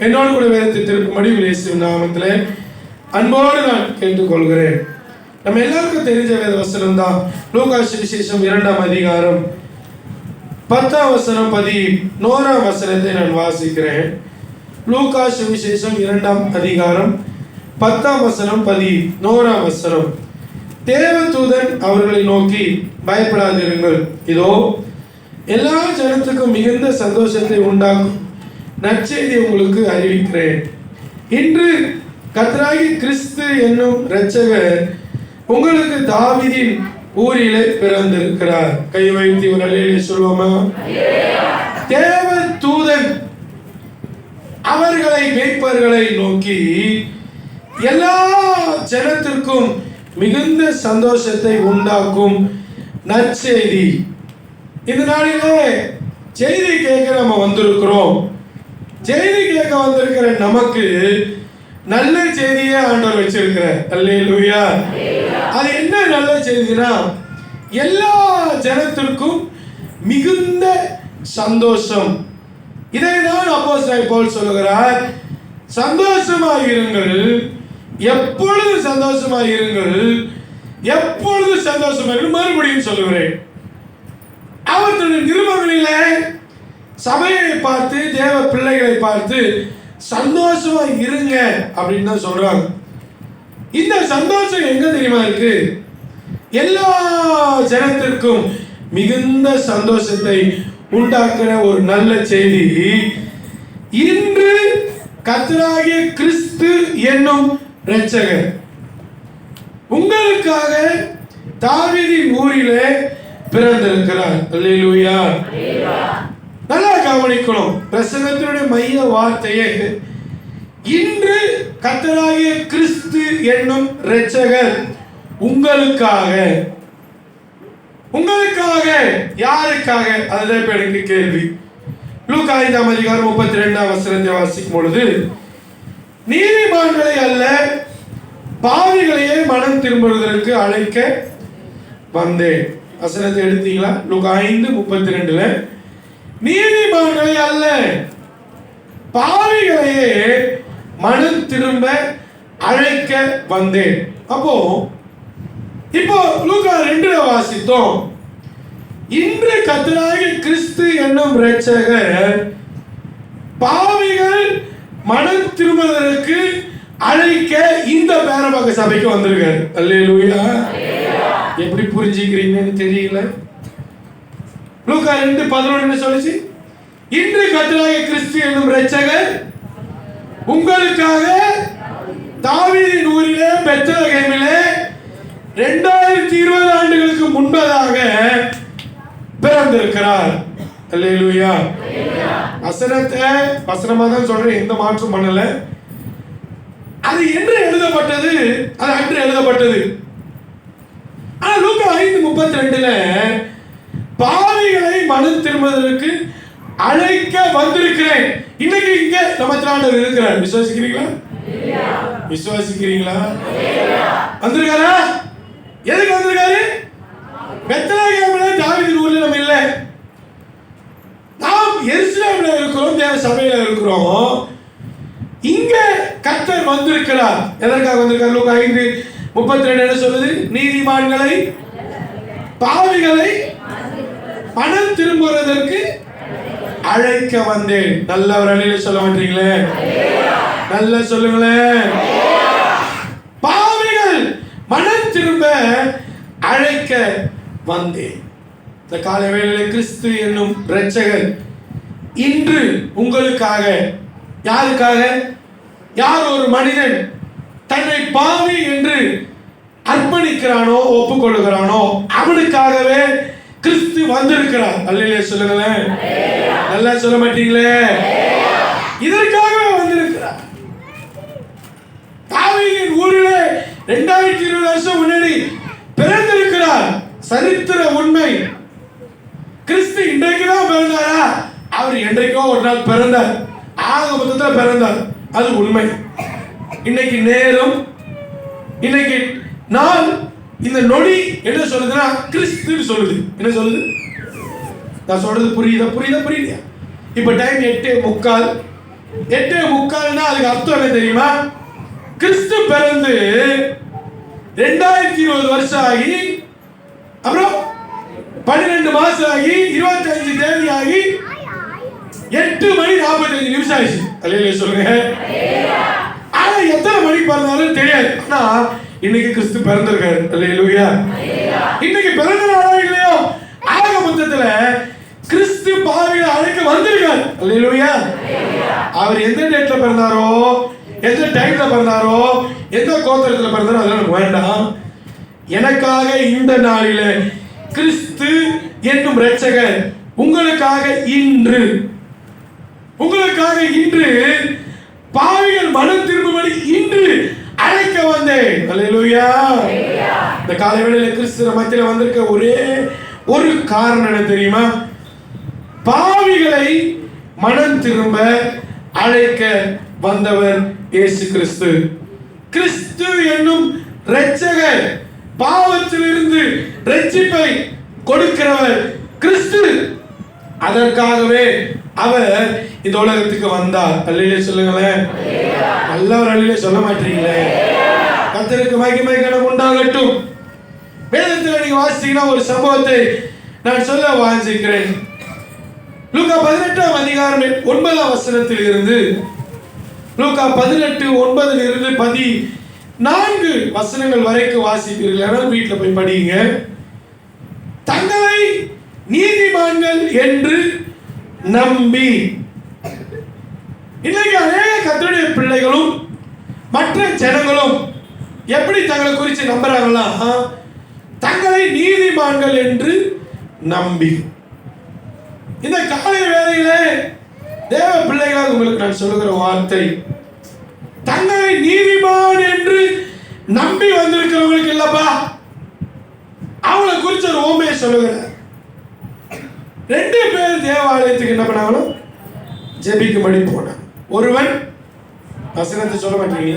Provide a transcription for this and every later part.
என்னோடு கூட வேதத்தை திருப்பும்படி இயேசுவின் நாமத்திலே அன்போடு நான் கேட்டுக்கொள்கிறேன். நம்ம எல்லாருக்கும் தெரிஞ்ச வேத வசனம் தான். லூக்கா சுவிசேஷம் 2ஆம் அதிகாரம் 10ஆம் வசனம் 11ஆம் வசனத்தை நான் வாசிக்கிறேன். லூக்கா சுவிசேஷம் 2ஆம் அதிகாரம் 10ஆம் வசனம் 11ஆம் வசனம். தேவதூதன் அவர்களை நோக்கி, பயப்படாதிருங்கள், இதோ எல்லா ஜனத்துக்கும் மிகுந்த சந்தோஷத்தை உண்டாக்கும் நற்செய்தி உங்களுக்கு அறிவிக்கிறேன். இன்று கர்த்தராகிய கிறிஸ்து என்னும் இரட்சகர் உங்களுக்கு தாவீதின் ஊரிலே பிறந்திருக்கிறார். கை வைத்து ஒரு அல்லேலூயா சொல்வோமா? தேவதூதன் அவர்களை மேய்ப்பர்களை நோக்கி, எல்லா ஜனத்திற்கும் மிகுந்த சந்தோஷத்தை உண்டாக்கும் நற்செய்தி. இந்த நாளிலே செய்தி கேட்க நம்ம வந்திருக்கிறோம். செய்தி கேட்க வந்திருக்கிற நமக்கு நல்ல செய்தியே ஆண்டவர் வச்சிருக்கிறார். அல்லேலூயா. அது என்ன நல்ல செய்தினா, எல்லா ஜனத்திற்கும் மிகுந்த சந்தோஷம். இதை தான் அப்போஸ்தலன் பவுல் சொல்லுகிறார், சந்தோஷமாயிருங்கள், எப்பொழுது சந்தோஷமாயிருங்கள், எப்பொழுது சந்தோஷமாயிருங்கள். மறுபடியும் சொல்லுகிறேன். அவர் தன்னுடைய நிருபங்களிலே சபையை பார்த்து, தேவ பிள்ளைகளை பார்த்து சந்தோஷமா இருங்க அப்படின்னு தான் சொல்றாங்க. இந்த சந்தோஷம் எங்க தெரியுமா இருக்கு? எல்லா ஜனத்திற்கும் மிகுந்த சந்தோஷத்தை உண்டாக்குற ஒரு நல்ல செய்தி. இன்று கர்த்தராகிய கிறிஸ்து என்னும் இரட்சகர் உங்களுக்காக தாவீதின் ஊரிலே பிறந்திருக்கிறார். அல்லேலூயா. நல்லா கவனிக்கணும். பிரசங்கத்தினுடைய மைய வார்த்தையே, இன்று கர்த்தராகிய கிறிஸ்து என்னும் இரட்சகர் உங்களுக்காக. உங்களுக்காக யாருக்காக? அதுதான் இப்ப எனக்கு கேள்வி. லூக்கா 5ஆம் அதிகாரம் 32ஆம் வசனத்தை வாசிக்கும் பொழுது, நீதிமான்களை அல்ல பாவிகளையே மனம் திரும்புவதற்கு அழைக்க வந்தேன். வசனத்தை எடுத்தீங்களா? லூக்கா 5:32. நீதிமான்களை அல்ல பாவிகளையே மனம் திரும்ப அழைக்க வந்தேன். இப்போ லூக்கா 2 வாசித்தோம். இன்று கர்த்தராகிய கிறிஸ்து என்னும் இரட்சகர் பாவிகள் மனம் திரும்புவதற்கு அழைக்க இந்த பேரபாக சபைக்கு வந்திருக்காரு. அல்லேலூயா. எப்படி புரிஞ்சுக்கிறீங்கன்னு தெரியல. லூக்கா 2:11 என்ன சொல்லுச்சு? இன்று கர்த்தராகிய கிறிஸ்து என்னும் இரட்சகர் உங்களுக்காக தாவீதின் ஊரிலே பெத்லகேமிலே 2020 ஆண்டுகளுக்கு முன்பதாக பிறந்திருக்கிறார். அல்லேலூயா. வசனமா தான் சொல்றேன், எந்த மாற்றம் பண்ணல. அது என்று எழுதப்பட்டது, அது அன்று எழுதப்பட்டது. ஆனா லூக்கா 5:32 பாவிகளை மனம் திரும்புவதற்கு அழைக்க வந்திருக்கிறேன். இன்னைக்கு இங்க நம்ம ஆண்டவர் இருக்கிறார். விசுவாசிக்கிறீங்களா? விசுவாசிக்கிறீங்களா? வந்திருக்காரா? எதுக்கு வந்திருக்காரு? பெத்லகேமிலே தாவீதின் ஊர்ல நம்ம இல்ல, நாம் எருசலேமில் இருக்கிறோம், தேவ சபையில இருக்கிறோம். இங்க கர்த்தர் வந்திருக்கிறார். எதற்காக வந்திருக்கார்? லூக்கா 5:32 என்ன சொல்லுது? நீதிமான்களை பாவிகளை மனம் திரும்புவதற்கு அழைக்க வந்தேன். நல்ல ஒரு அணில சொல்ல மாட்டீங்களே? நல்ல சொல்லுங்களேன். பாவிகள் மனம் திரும்ப அழைக்க வந்தேன். இந்த காலை வேளையிலே கிறிஸ்து என்னும் இரட்சகர் இன்று உங்களுக்காக. யாருக்காக? யார் ஒரு மனிதன் தன்னை பாவி என்று அர்ப்பணிக்கிறானோ, ஒப்புக்கொள்ளுகிறானோ, அவனுக்காகவே கிறிஸ்து வந்திருக்கிறார். அல்லேலூயா சொல்லுங்களேன். நல்லா சொல்ல மாட்டீங்களே? இதற்காகவே வந்திருக்கிறார். தாவீதின் ஊரிலே 2020 வருஷம் முன்னாடி பிறந்திருக்கிறார். சரித்திர உண்மை. கிறிஸ்து இன்றைக்கு தான் பிறந்தாரா? அவர் என்றைக்கோ ஒரு நாள் பிறந்தார். ஆக மொத்தத்தில் பிறந்தார். அது உண்மை. இன்னைக்கு நேரம், இன்னைக்கு நாள், இந்த நொடி என்ன சொல்லுதுன்னா கிறிஸ்து சொல்லுது. என்ன சொல்லுது? நான் சொல்றது புரியுதா? புரியலையா? இப்ப டைம் 8:45. 8:45 அதுக்கு அர்த்தம் என்ன தெரியுமா? கிறிஸ்து பிறந்து 2020 வருஷம் ஆகி, அப்புறம் 12 மாசம் ஆகி, 25 தேதி ஆகி, 8:45 ஆயிடுச்சு. அல்லேலூயா சொல்லுங்க. ஆனா எத்தனை மணி பிறந்தாலும் தெரியாது. ஆனா இன்னைக்கு கிறிஸ்து பிறந்திருக்காரு. அல்லேலூயா. இன்னைக்கு பிறந்த நாளா இல்லையோ, ஆக மொத்தத்துல கிறிஸ்து பாவிகளை அழைக்க வந்திருக்காரு. அல்லேலூயா. அவர் எந்த டேட்ல பிறந்தாரோ, எந்த டைம்ல பிறந்தாரோ, எந்த கோத்திரத்துல பிறந்தாரோ அதெல்லாம் எனக்கு வேண்டாம். எனக்காக இந்த நாளில கிறிஸ்து என்னும் இரட்சகர் உங்களுக்காக இன்று பாவிகள் மனம் திரும்பும்படி இன்று அழைக்க வந்தேன். அல்லேலூயா. இந்த காலை வேளையில கிறிஸ்து மத்தியில வந்திருக்க ஒரே ஒரு காரணம் என்ன தெரியுமா? பாவிகளை மனம் திரும்ப அழைக்க வந்தவர் இயேசு கிறிஸ்து. கிறிஸ்து என்னும் இரட்சகர், பாவத்திலிருந்து இரட்சிப்பை கொடுக்கிறவர் கிறிஸ்து. அதற்காகவே அவர் இந்த உலகத்துக்கு வந்தார். அல்லேலூயா சொல்லுங்களேன். நல்லவர் அல்லேலூயா சொல்ல மாட்டீங்களே. கர்த்தருக்கு மகிமை கனம் உண்டாகட்டும். வேதத்தில் நீங்க வாசித்தீங்கன்னா ஒரு சம்பவத்தை நான் சொல்ல வாஞ்சிக்கிறேன். லூக்கா 18 அதிகாரம் 9 இருந்து லூக்கா 18:9 இருந்து 14 வசனங்கள் வரைக்கும் வாசிப்பீர்கள். வீட்டில் போய் படிங்க. தங்களை நீதிமான்கள் என்று நம்பி, இன்னைக்கு அநேக கர்த்தருடைய பிள்ளைகளும் மற்ற ஜனங்களும் எப்படி தங்களை குறித்து நம்புறாங்களா? தங்களை நீதிமான்கள் என்று நம்பி. இந்த காலை வேளையிலே தேவ பிள்ளைகளால் உங்களுக்கு நான் சொல்லுகிற வார்த்தை, தங்களை நீதிமான் என்று நம்பி வந்திருக்கிறவங்களுக்கு இல்லப்பா, அவங்களை குறிச்ச ஒரு ஓமையை சொல்லுகிறார். 2 பேர் தேவாலயத்துக்கு என்ன பண்ணாங்களோ ஜெபிக்கும்படி போனாங்க. ஒருவன், வசனத்தை சொல்ல மாட்டீங்க,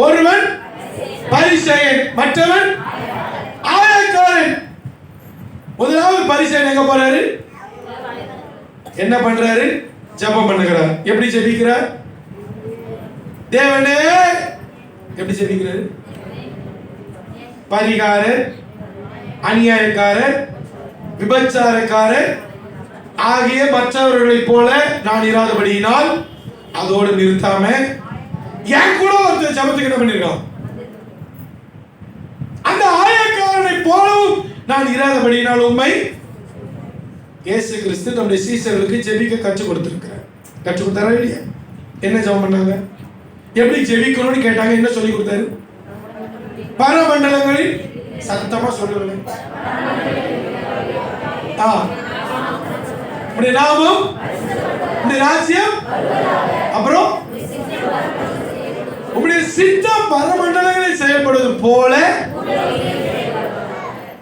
ஒருவன் பரிசேயன், மற்றவன் ஆயக்காரன். முதலாவது பரிசேயன் எங்க போறாரு? என்ன பண்றாரு? ஜெபம் பண்ணுகிறார். எப்படி ஜெபிக்கிறார்? தேவனே எப்படி ஜெபிக்கிறாரு? பரிகாரர், அநியாயக்காரர், விபச்சாரக்காரர் ஆகிய மற்றவர்களைப் போல நான் இராதபடியினால், அதோடு நிறுத்தாம என் கூட ஒருத்தர் ஜெபத்துக்கு என்ன பண்ணிருக்கான்? அந்த ஆயக்காரனை போலவும் நான் இராதபடியினால் உம்மை இயேசு கிறிஸ்து நம்முடைய சீசர்களுக்கு ஜெபிக்க கற்றுக் கொடுத்திருக்கிறார். கற்றுக் கொடுத்தாரா இல்லையா? என்ன ஜெபம் பண்ணாங்க? எப்படி ஜெபிக்கணும்னு கேட்டாங்க. என்ன சொல்லி கொடுத்தாரு? பரமண்டலங்களில், சத்தமா சொல்லுங்க, உம்முடைய நாமம், உம்முடைய ராஜ்யம், அப்புறம் உம்முடைய சித்தம் பரமண்டலங்களில் செயல்படுவது போல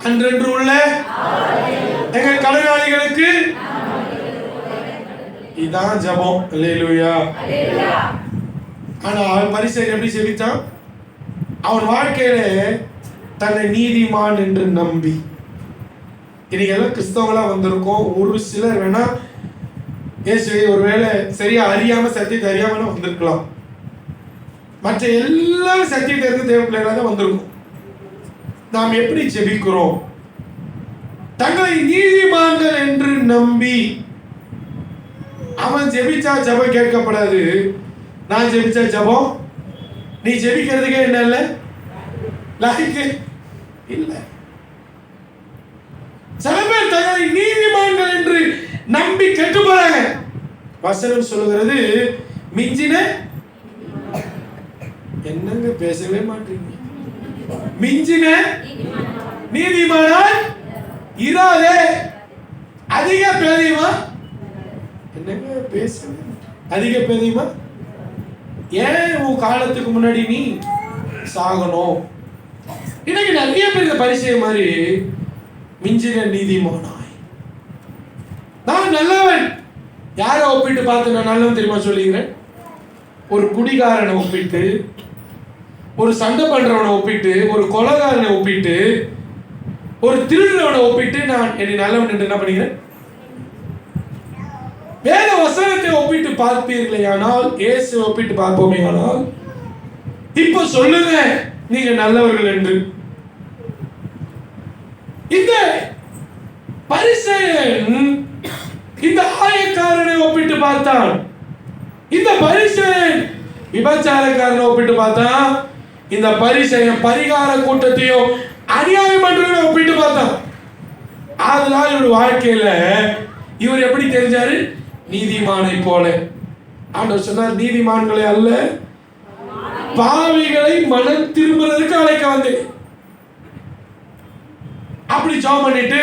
அன்றென்று உள்ள எங்கள் கடனாளிகளுக்கு. இதான் ஜெபம். அல்லேலூயா. ஆனா அவன் பரிசேயன் எப்படி ஜெபித்தான்? அவன் வாழ்க்கையில தன்னை நீதிமான் என்று நம்பி. இன்னைக்கு எல்லாம் கிறிஸ்தவங்களா வந்திருக்கோம். ஒரு சிலர் வேணா இயேசுவை ஒருவேளை சரியா அறியாம, சத்தியத்தை அறியாம வந்திருக்கலாம். மற்ற எல்லாரும் சத்தியத்தை இருந்து தேவ பிள்ளைகளாக தான் வந்திருக்கும். நாம் எப்படி ஜெபிக்கிறோம்? தங்களை நீதிமான்கள் என்று நம்பி. அவன் ஜெபிச்சா ஜெபம் கேட்கப்படாது. நான் ஜெபிச்சா ஜெபம், நீ ஜெபிக்கிறதுக்கே என்ன இல்லை, லாய்க்கு இல்லை. சில பேர் தங்களை நீதிமான்கள் என்று நம்பி கெட்டு போறாங்க. வசனம் சொல்லுகிறது, மிஞ்சின, என்னங்க பேசவே மாட்டீங்க, மிஞ்சின நீதிமானாய் இராதே. அதிக பேதியமா, என்னங்க பேசவே, அதிக பேதியமா, ஏன் உன் காலத்துக்கு முன்னாடி நீ சாகணும்? இன்னைக்கு நிறைய பேர் பரிசை மாதிரி மிஞ்சின நீதிமானாய், நான் நல்லவன். யாரை ஒப்பிட்டு பார்த்து நான் நல்லவன் தெரியுமா சொல்லிக்கிறேன்? ஒரு குடிகாரனை ஒப்பிட்டு, ஒரு சண்டை பண்றவனை ஒப்பிட்டு, ஒரு கொலைகாரனை ஒப்பிட்டு, ஒரு திருடுறவனை ஒப்பிட்டு நான் என்னை நல்லவன் என்று என்ன பண்ணிக்கிறேன்? வேத வசனத்தை ஒப்பிட்டு பார்ப்பீர்களே ஆனால், இயேசு ஒப்பிட்டு பார்ப்போமே ஆனால், இப்ப சொல்லுங்க நீங்க நல்லவர்கள் என்று. இந்த பரிசேயன் இந்த ஆயக்காரனை ஒப்பிட்டு பார்த்தான். இந்த பரிசேயன் விபச்சாரக்காரனை ஒப்பிட்டு பார்த்தான். இந்த பரிசேயன் பரிகார கூட்டத்தையும் அநியாயம் பண்றவனை ஒப்பிட்டு பார்த்தான். அதனால இவருடைய வாழ்க்கையில இவர் எப்படி தெரிஞ்சாரு? நீதிமானை போல. ஆண்டவர் சொன்னார், நீதிமான்களை அல்ல பாவிகளை மனம் திரும்புறதுக்கு அழைக்க வந்தேன். அப்படி ஜெபம் பண்ணிட்டு,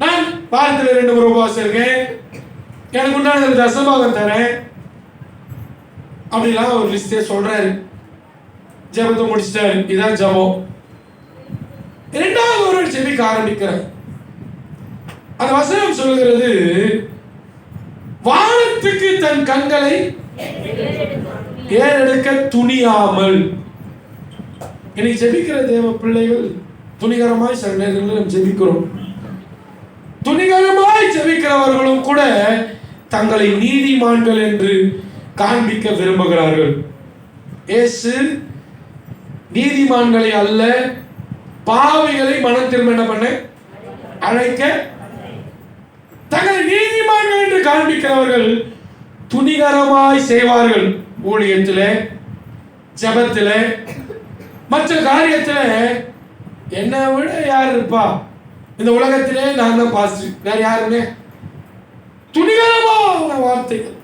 நான் வாரத்தில் 2 முறை உபவாசம் இருக்கேன், எனக்கு உண்டான தசமபாகம் தரேன் அப்படிலாம் ஒரு லிஸ்டே சொல்றாரு. ஜெபத்தை முடிச்சிட்டாரு. இதான் ஜெபம். இரண்டாவது ஒரு ஜெபிக்க ஆரம்பிக்கிறார். அந்த வசனம் சொல்லுகிறது, வானத்துக்கு தன் கண்களை ஏறெடுக்க துணியாமல். இன்னைக்கு ஜெபிக்கிற தேவ பிள்ளைகள் துணிகரமாய் சில நேரங்களில் நம்ம ஜெபிக்கிறோம். துணிகரமாய் ஜெபிக்கிறவர்களும் கூட தங்களை நீதிமான்கள் என்று காண்பிக்க விரும்புகிறார்கள். இயேசு நீதிமான்களை அல்ல பாவிகளை மனம் திரும்ப என்ன பண்ண அழைக்க, தங்களை நீதிமான்கள் என்று காண்பிக்கிறவர்கள் துணிகரமாய் செய்வார்கள். ஊழியத்திலே, ஜெபத்திலே, மற்ற காரியத்திலே என்னை விட யார் இருப்பா இந்த உலகத்திலே? நான் தான் பாஸ்டர், வேற யாருமே. துணிகரமான வார்த்தைகள்,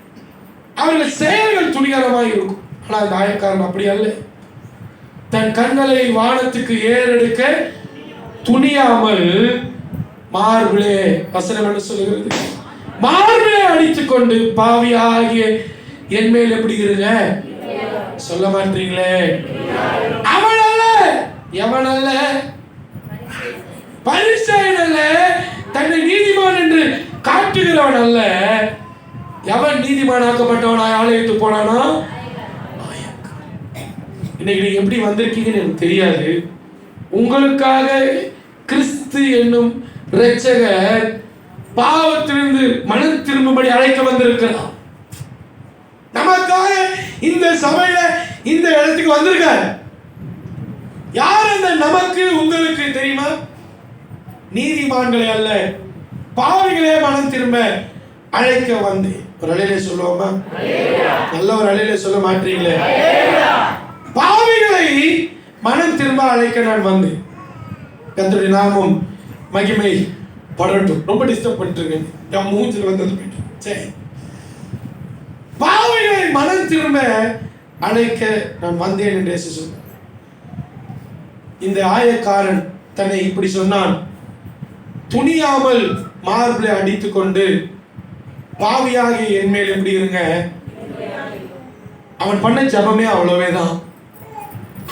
அவர்கள் செயல்கள் துணிகரமாக இருக்கும். ஆனால் அந்த ஆயக்காரன் அப்படி அல்ல. தன் கண்களை வானத்துக்கு ஏறெடுக்க துணியாமல் மார்பிலே, வசனம் என்ன சொல்லுகிறது? மார்பிலே அடித்துக் கொண்டு பாவியாகிய என் மேல் எப்படி இருங்க சொல்ல மாட்டீங்களே? அவன் அல்ல, எவன் அல்ல, பரிசேயன் அல்ல, தன்னை நீதிமான் என்று காட்டுகிறவன் அல்ல. எவன் நீதிமானாக்கப்பட்டவனாய் ஆலயத்துக்கு போனானா? இன்னைக்கு நீங்க எப்படி வந்திருக்கீங்கன்னு எனக்கு தெரியாது. உங்களுக்காக கிறிஸ்து என்னும் இரட்சகர் பாவத்திலிருந்து மனம் திரும்பும்படி அழைக்க வந்திருக்கிறார். நமக்காக இந்த சபையில இந்த இடத்துக்கு வந்திருக்கார். யார் அந்த நமக்கு உங்களுக்கு தெரியுமா? நீதிமான்களை அல்ல பாவிகளே மனம் திரும்ப அழைக்க வந்தேன். ஒரு அலையிலே சொல்லுவோமா? நல்ல ஒரு அலையிலே சொல்ல மாட்டீங்களே? பாவிகளை மனம் திரும்ப அழைக்க நான் வந்தேன். கர்த்தருடைய நாமம் மகிமை படட்டும். ரொம்ப டிஸ்டர்ப் பண்ணிட்டு என் மூஞ்சில் வந்தது போயிட்டு. சரி, பாவிகளை மனம் திரும்ப அழைக்க நான் வந்தேன் என்று இயேசு சொன்னார். இந்த ஆயக்காரன் தன்னை இப்படி சொன்னான். துணியாமல் மார்பிளை அடித்துக் கொண்டு பாவியாகி என் மேல் எப்படி இருங்க. அவன் பண்ண ஜபமே அவ்வளவேதான்.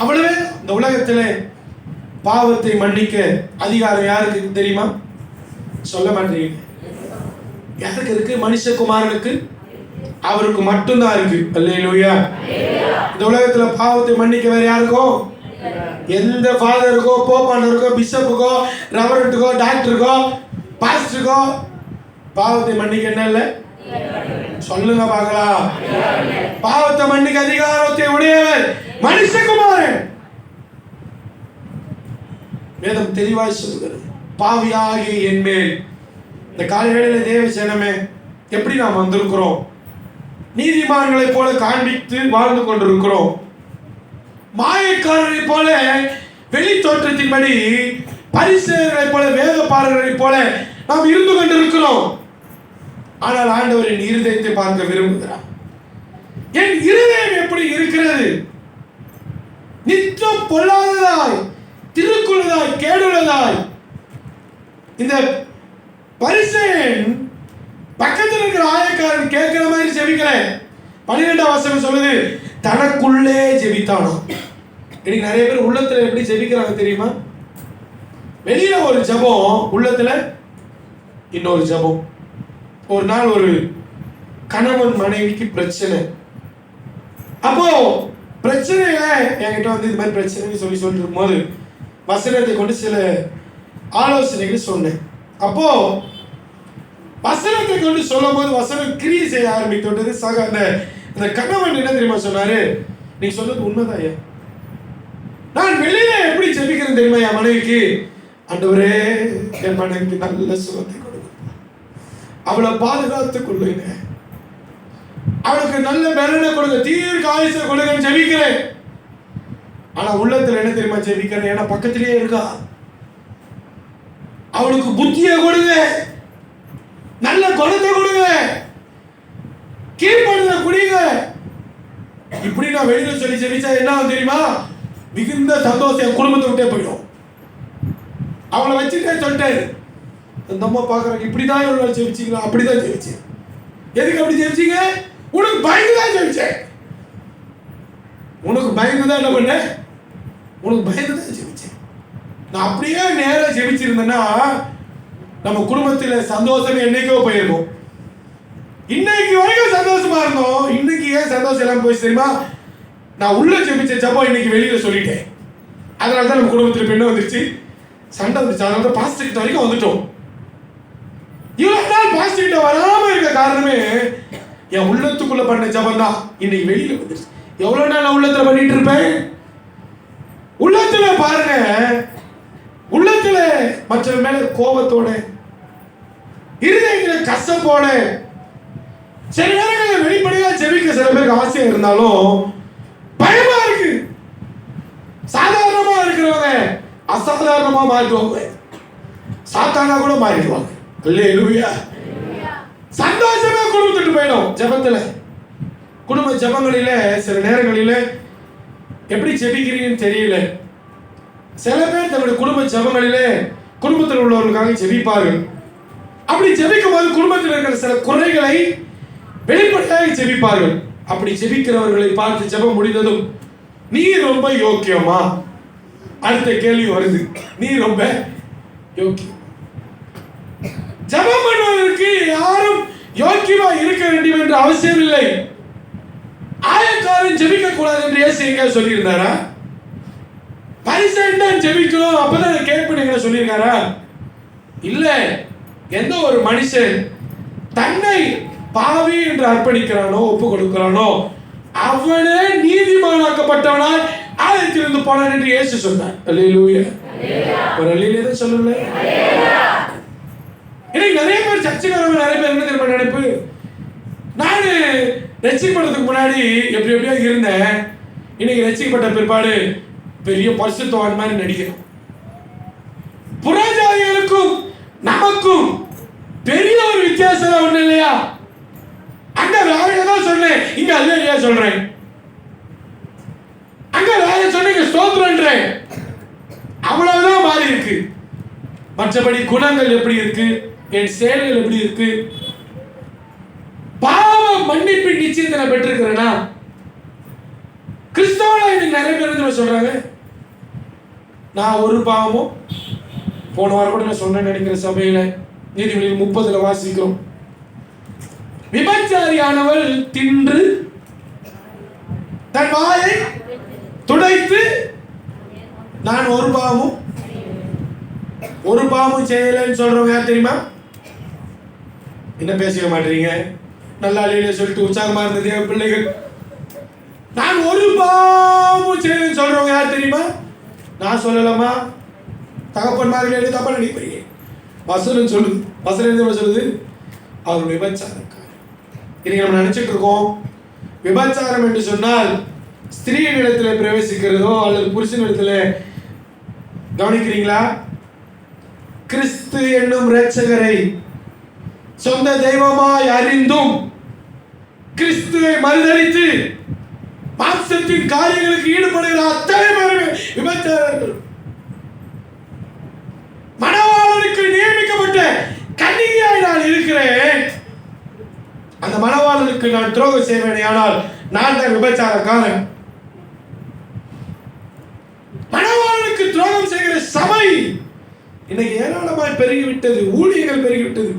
அவ்வளவே. இந்த உலகத்திலே பாவத்தை மன்னிக்க அதிகாரம் யாருக்கு தெரியுமா? சொல்ல மாட்டீங்க. யாருக்கு இருக்கு? மனுஷகுமாரனுக்கு, அவருக்கு மட்டும்தான் இருக்கு. அல்லேலூயா. இந்த உலகத்துல பாவத்தை மன்னிக்க வேற யாருக்கும், எந்த ஃபாதருக்கோ, போப்பாண்டருக்கோ, பிஷப்புக்கோ, ரெவரண்ட்டுக்கோ, டாக்டருக்கோ, பாஸ்டருக்கோ பாவத்தை மன்னிக்க என்ன இல்லை? சொல்லுங்க பார்க்கலாம். பாவத்தை மன்னிக்க அதிகாரத்தை உடையவர் மனுஷகுமாரன். வேதம் தெளிவாய் சொல்கிறது. பாவியாகிய என் மேல். இந்த காலைவேளையில தேவ ஜனமே, எப்படி நாம் வந்திருக்கிறோம்? நீதிமான்களை போல காண்பித்து வாழ்ந்து கொண்டிருக்கிறோம். மாயக்காரரை போல வெளி தோற்றத்தின்படி, பரிசேயர்களை போல, வேத பாரகரை போல நாம் இருந்து கொண்டிருக்கிறோம். ஆனால் ஆண்டவரின் இருதயத்தை பார்க்க விரும்புகிறார். என் இருதயம் எப்படி இருக்கிறது? நித்தம் பொல்லாததாய், திருக்குள்ளதாய், கேடுள்ளதாய். இந்த பரிசேயன் பக்கத்தில் இருக்கிற ஆயக்காரன் கேட்கிற மாதிரி ஜெபிக்கிறேன். 12ஆம் வசனம் சொல்லுது, தனக்குள்ளே ஜெபித்தானோ. இன்னைக்கு நிறைய பேர் உள்ளத்துல எப்படி ஜெபிக்கிறாங்க தெரியுமா? வெளியில ஒரு ஜெபம், உள்ளத்துல இன்னொரு ஜெபம். ஒரு நாள் ஒரு கணவன் மனைவிக்கு பிரச்சனை. அப்போ பிரச்சனையில என்கிட்ட வந்து இது மாதிரி பிரச்சனைன்னு சொல்லிட்டு இருக்கும் போது வசனத்தை கொண்டு சில ஆலோசனைகள் சொன்னேன். அப்போ வசனத்தை கொண்டு சொல்லும் போது வசனம் கிரியை செய்ய ஆரம்பித்தோட்டது. அந்த கணவன் என்ன தெரியுமா சொன்னாரு? நீ சொல்றது உண்மைதான் ஐயா. நான் வெளியில எப்படி ஜெபிக்கிறேன் தெரியுமா என் மனைவிக்கு? ஆண்டவரே என் மனைவிக்கு நல்ல சுகத்தை கொடுங்க, அவளை பாதுகாத்துக் கொள்ளுங்க, அவளுக்கு நல்ல பலனை கொடுங்க, தீர்க்க ஆயுசை கொடுங்கன்னு ஜெபிக்கிறேன். ஆனா உள்ளத்துல என்ன தெரியுமா ஜெபிக்கிறேன்? ஏன்னா பக்கத்திலேயே இருக்கா. அவளுக்கு புத்தியை கொடுங்க, நல்ல குணத்தை கொடுங்க, கீழ்ப்படுத குடிங்க. இப்படி நான் வெளியில சொல்லி ஜெபிச்சா என்ன தெரியுமா? மிகுந்த சந்தோஷம் என் குடும்பத்தை விட்டே போயிடும். அவளை வச்சுட்டே சொல்லிட்டாரு. அந்த அம்மா பாக்குறாங்க, இப்படிதான் எவ்வளவு ஜெபிச்சீங்களா? அப்படிதான் ஜெபிச்சேன். எதுக்கு அப்படி ஜெபிச்சீங்க? உனக்கு பயந்துதான் ஜெபிச்சேன். உனக்கு பயந்துதான் என்ன பண்ண? உனக்கு பயந்துதான் ஜெபிச்சேன். நான் அப்படியே நேரம் ஜெபிச்சிருந்தேன்னா நம்ம குடும்பத்துல சந்தோஷம் என்னைக்கோ போயிருக்கும். இன்னைக்கு வரைக்கும் சந்தோஷமா இருந்தோம். இன்னைக்கு ஏன் சந்தோஷம் எல்லாம் போயிடுச்சு தெரியுமா? நான் உள்ள ஜெபிச்ச ஜெபம் இன்னைக்கு வெளியில சொல்லிட்டேன். அதனால தான் நம்ம குடும்பத்துல பெண்ணு வந்துருச்சு, சண்டை வந்துருச்சு. அதனால தான் பாஸ்டர் கிட்ட வரைக்கும் வந்துட்டோம். இவ்வளவு நாள் பாஸ்டர் கிட்ட வராம இருக்க காரணமே என் உள்ளத்துக்குள்ள பண்ண ஜெபம் தான் இன்னைக்கு வெளியில வந்துருச்சு. எவ்வளவு நாள் நான் உள்ளத்துல பண்ணிட்டு இருப்பேன்? உள்ளத்துல பாருங்க, உள்ளத்துல மற்ற மேல கோபத்தோட, இருதயங்கள கசப்போட, சில நேரங்களில் வெளிப்படையா ஜெபிக்க சில பேருக்கு ஆசையா இருந்தாலும் பயமா இருக்கு. சாதாரணமா இருக்கிறவங்க அசாதாரணமா மாறிடுவாங்க, சாத்தானா கூட மாறிடுவாங்க. அல்லேலூயா. சந்தோஷமா குடும்பத்துக்கு போயிடும். ஜெபத்துல, குடும்ப ஜெபங்களில சில நேரங்களில எப்படி ஜெபிக்கிறீங்கன்னு தெரியல. சில பேர் தன்னுடைய குடும்ப ஜெபங்களில குடும்பத்தில் உள்ளவர்களுக்காக ஜெபிப்பார்கள். அப்படி ஜெபிக்கும் போது குடும்பத்தில் இருக்கிற சில குறைகளை வெளிப்படையாக ஜெபிப்பார்கள். அப்படி ஜெபிக்கிறவர்களை பார்த்து ஜெபம் முடிந்ததும், நீ ரொம்ப யோக்கியமா? அடுத்த கேள்வி வருது, நீ ரொம்ப யோக்கியம். ஜெபம் பண்ணுவதற்கு யாரும் யோக்கியமா இருக்க வேண்டும் என்ற அவசியம் இல்லை. ஆயக்காரன் ஜெபிக்க கூடாது என்று இயேசு எங்க சொல்லியிருந்தாரா? பரிசேயன் தான் ஜெபிக்கணும் அப்பதான் கேட்பீங்க சொல்லியிருக்காரா? இல்ல. எந்த ஒரு மனுஷன் தன்னை பாவி என்று அர்ப்பணிக்கிறானோ, ஒப்பு கொடுக்கிறானோ, அவனே நீதிமானாக்கப்பட்டவனாய் ஆலயத்திலிருந்து போனான் என்று இயேசு சொன்னார். அல்லேலூயா. ஒரு அல்லேலூயா தான் சொல்லல. இன்னைக்கு நிறைய பேர் சர்ச்சுக்கு வரவங்க நிறைய பேர் என்ன தெரியுமா நினைப்பு? நான் ரட்சிக்கப்படுறதுக்கு முன்னாடி எப்படி எப்படியா இருந்தேன், இன்னைக்கு ரட்சிக்கப்பட்ட பிற்பாடு பெரிய பரிசுத்தவான் மாதிரி நடிக்கிறோம். புறஜாதிகளுக்கும் நமக்கும் பெரிய ஒரு வித்தியாசம் ஒண்ணு இல்லையா? அங்க வேற ஏதோ சொன்னேன், இங்க அல்லேலூயா சொல்றேன். அங்க வேற சொன்னீங்க ஸ்தோத்திரம்ன்றேன். அவ்வளவுதான் மாறி இருக்கு. மற்றபடி குணங்கள் எப்படி இருக்கு, என் செயல்கள் எப்படி இருக்கு, பாவ மன்னிப்பின் நிச்சயத்தை நான் பெற்றிருக்கிறேனா? கிறிஸ்தவனா இன்னைக்கு நிறைய பேர் சொல்றாங்க, நான் ஒரு பாவமும், போன வாரம் கூட நான் சொன்னேன் நினைக்கிற சபையில நீதிமொழிகள் 30 வாசிக்கிறோம், விபச்சாரியானவள் தின்று தன் வாயை துடைத்து நான் ஒரு பாவமும் செய்யலைன்னு சொல்றவங்க யார் தெரியுமா? என்ன பேசவே மாட்டீங்க? நல்லா இல்லையில சொல்லிட்டு உற்சாகமா இருந்தது என் பிள்ளைகள். நான் ஒரு பாவமும் செய்யலைன்னு சொல்றவங்க யார் தெரியுமா? நான் சொல்லலாமா? தகப்பன்மார்கள் எழுதி தப்பா நினைப்பீங்க. வசனம் சொல்லுது, வசனம் என்ன சொல்லுது? அவர் விபச்சாரக்காரர். இன்னைக்கு நம்ம நினைச்சிட்டு இருக்கோம் விபச்சாரம் என்று சொன்னால் ஸ்திரீனிடத்தில் பிரவேசிக்கிறதோ அல்லது புருஷனிடத்தில். கவனிக்கிறீங்களா? கிறிஸ்து என்னும் இரட்சகரை சொந்த தெய்வமாய் அறிந்தும் கிறிஸ்துவை மறுதலித்து மாம்சத்தின் காரியங்களுக்கு ஈடுபடுகிற அத்தனை பேருமே விபச்சாரர்கள். மணவாளனுக்கு நியமிக்கப்பட்ட கன்னிகையாய் நான் இருக்கிறேன், அந்த மணவாளனுக்கு நான் துரோகம் செய்வேன், ஆனால் நான் தான் விபச்சாரக்காரன். மணவாளனுக்கு துரோகம் செய்கிற சபை இன்னைக்கு ஏராளமாய் பெருகிவிட்டது. ஊழியர்கள் பெருகிவிட்டது,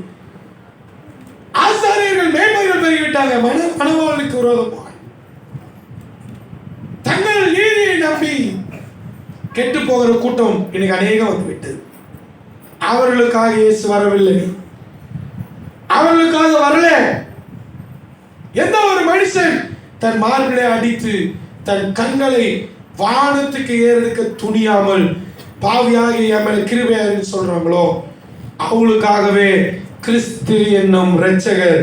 ஆசாரியர்கள் மேன்மைகள் பெருகிவிட்டாங்க. மணவாளனுக்கு விரோதமாக தங்கள் நீதியை நம்பி கெட்டு போகிற கூட்டம் இன்னைக்கு அநேகம் வந்துவிட்டது. அவர்களுக்காக இயேசு வரவில்லை, அவர்களுக்காக வரல. எந்த ஒரு மனுஷன் தன் மார்பிலை அடித்து தன் கண்களை வானத்துக்கு ஏறெடுக்க துணியாமல் பாவியாக என் மேல கிருபையாக சொல்றாங்களோ அவங்களுக்காகவே கிறிஸ்து என்னும் இரட்சகர்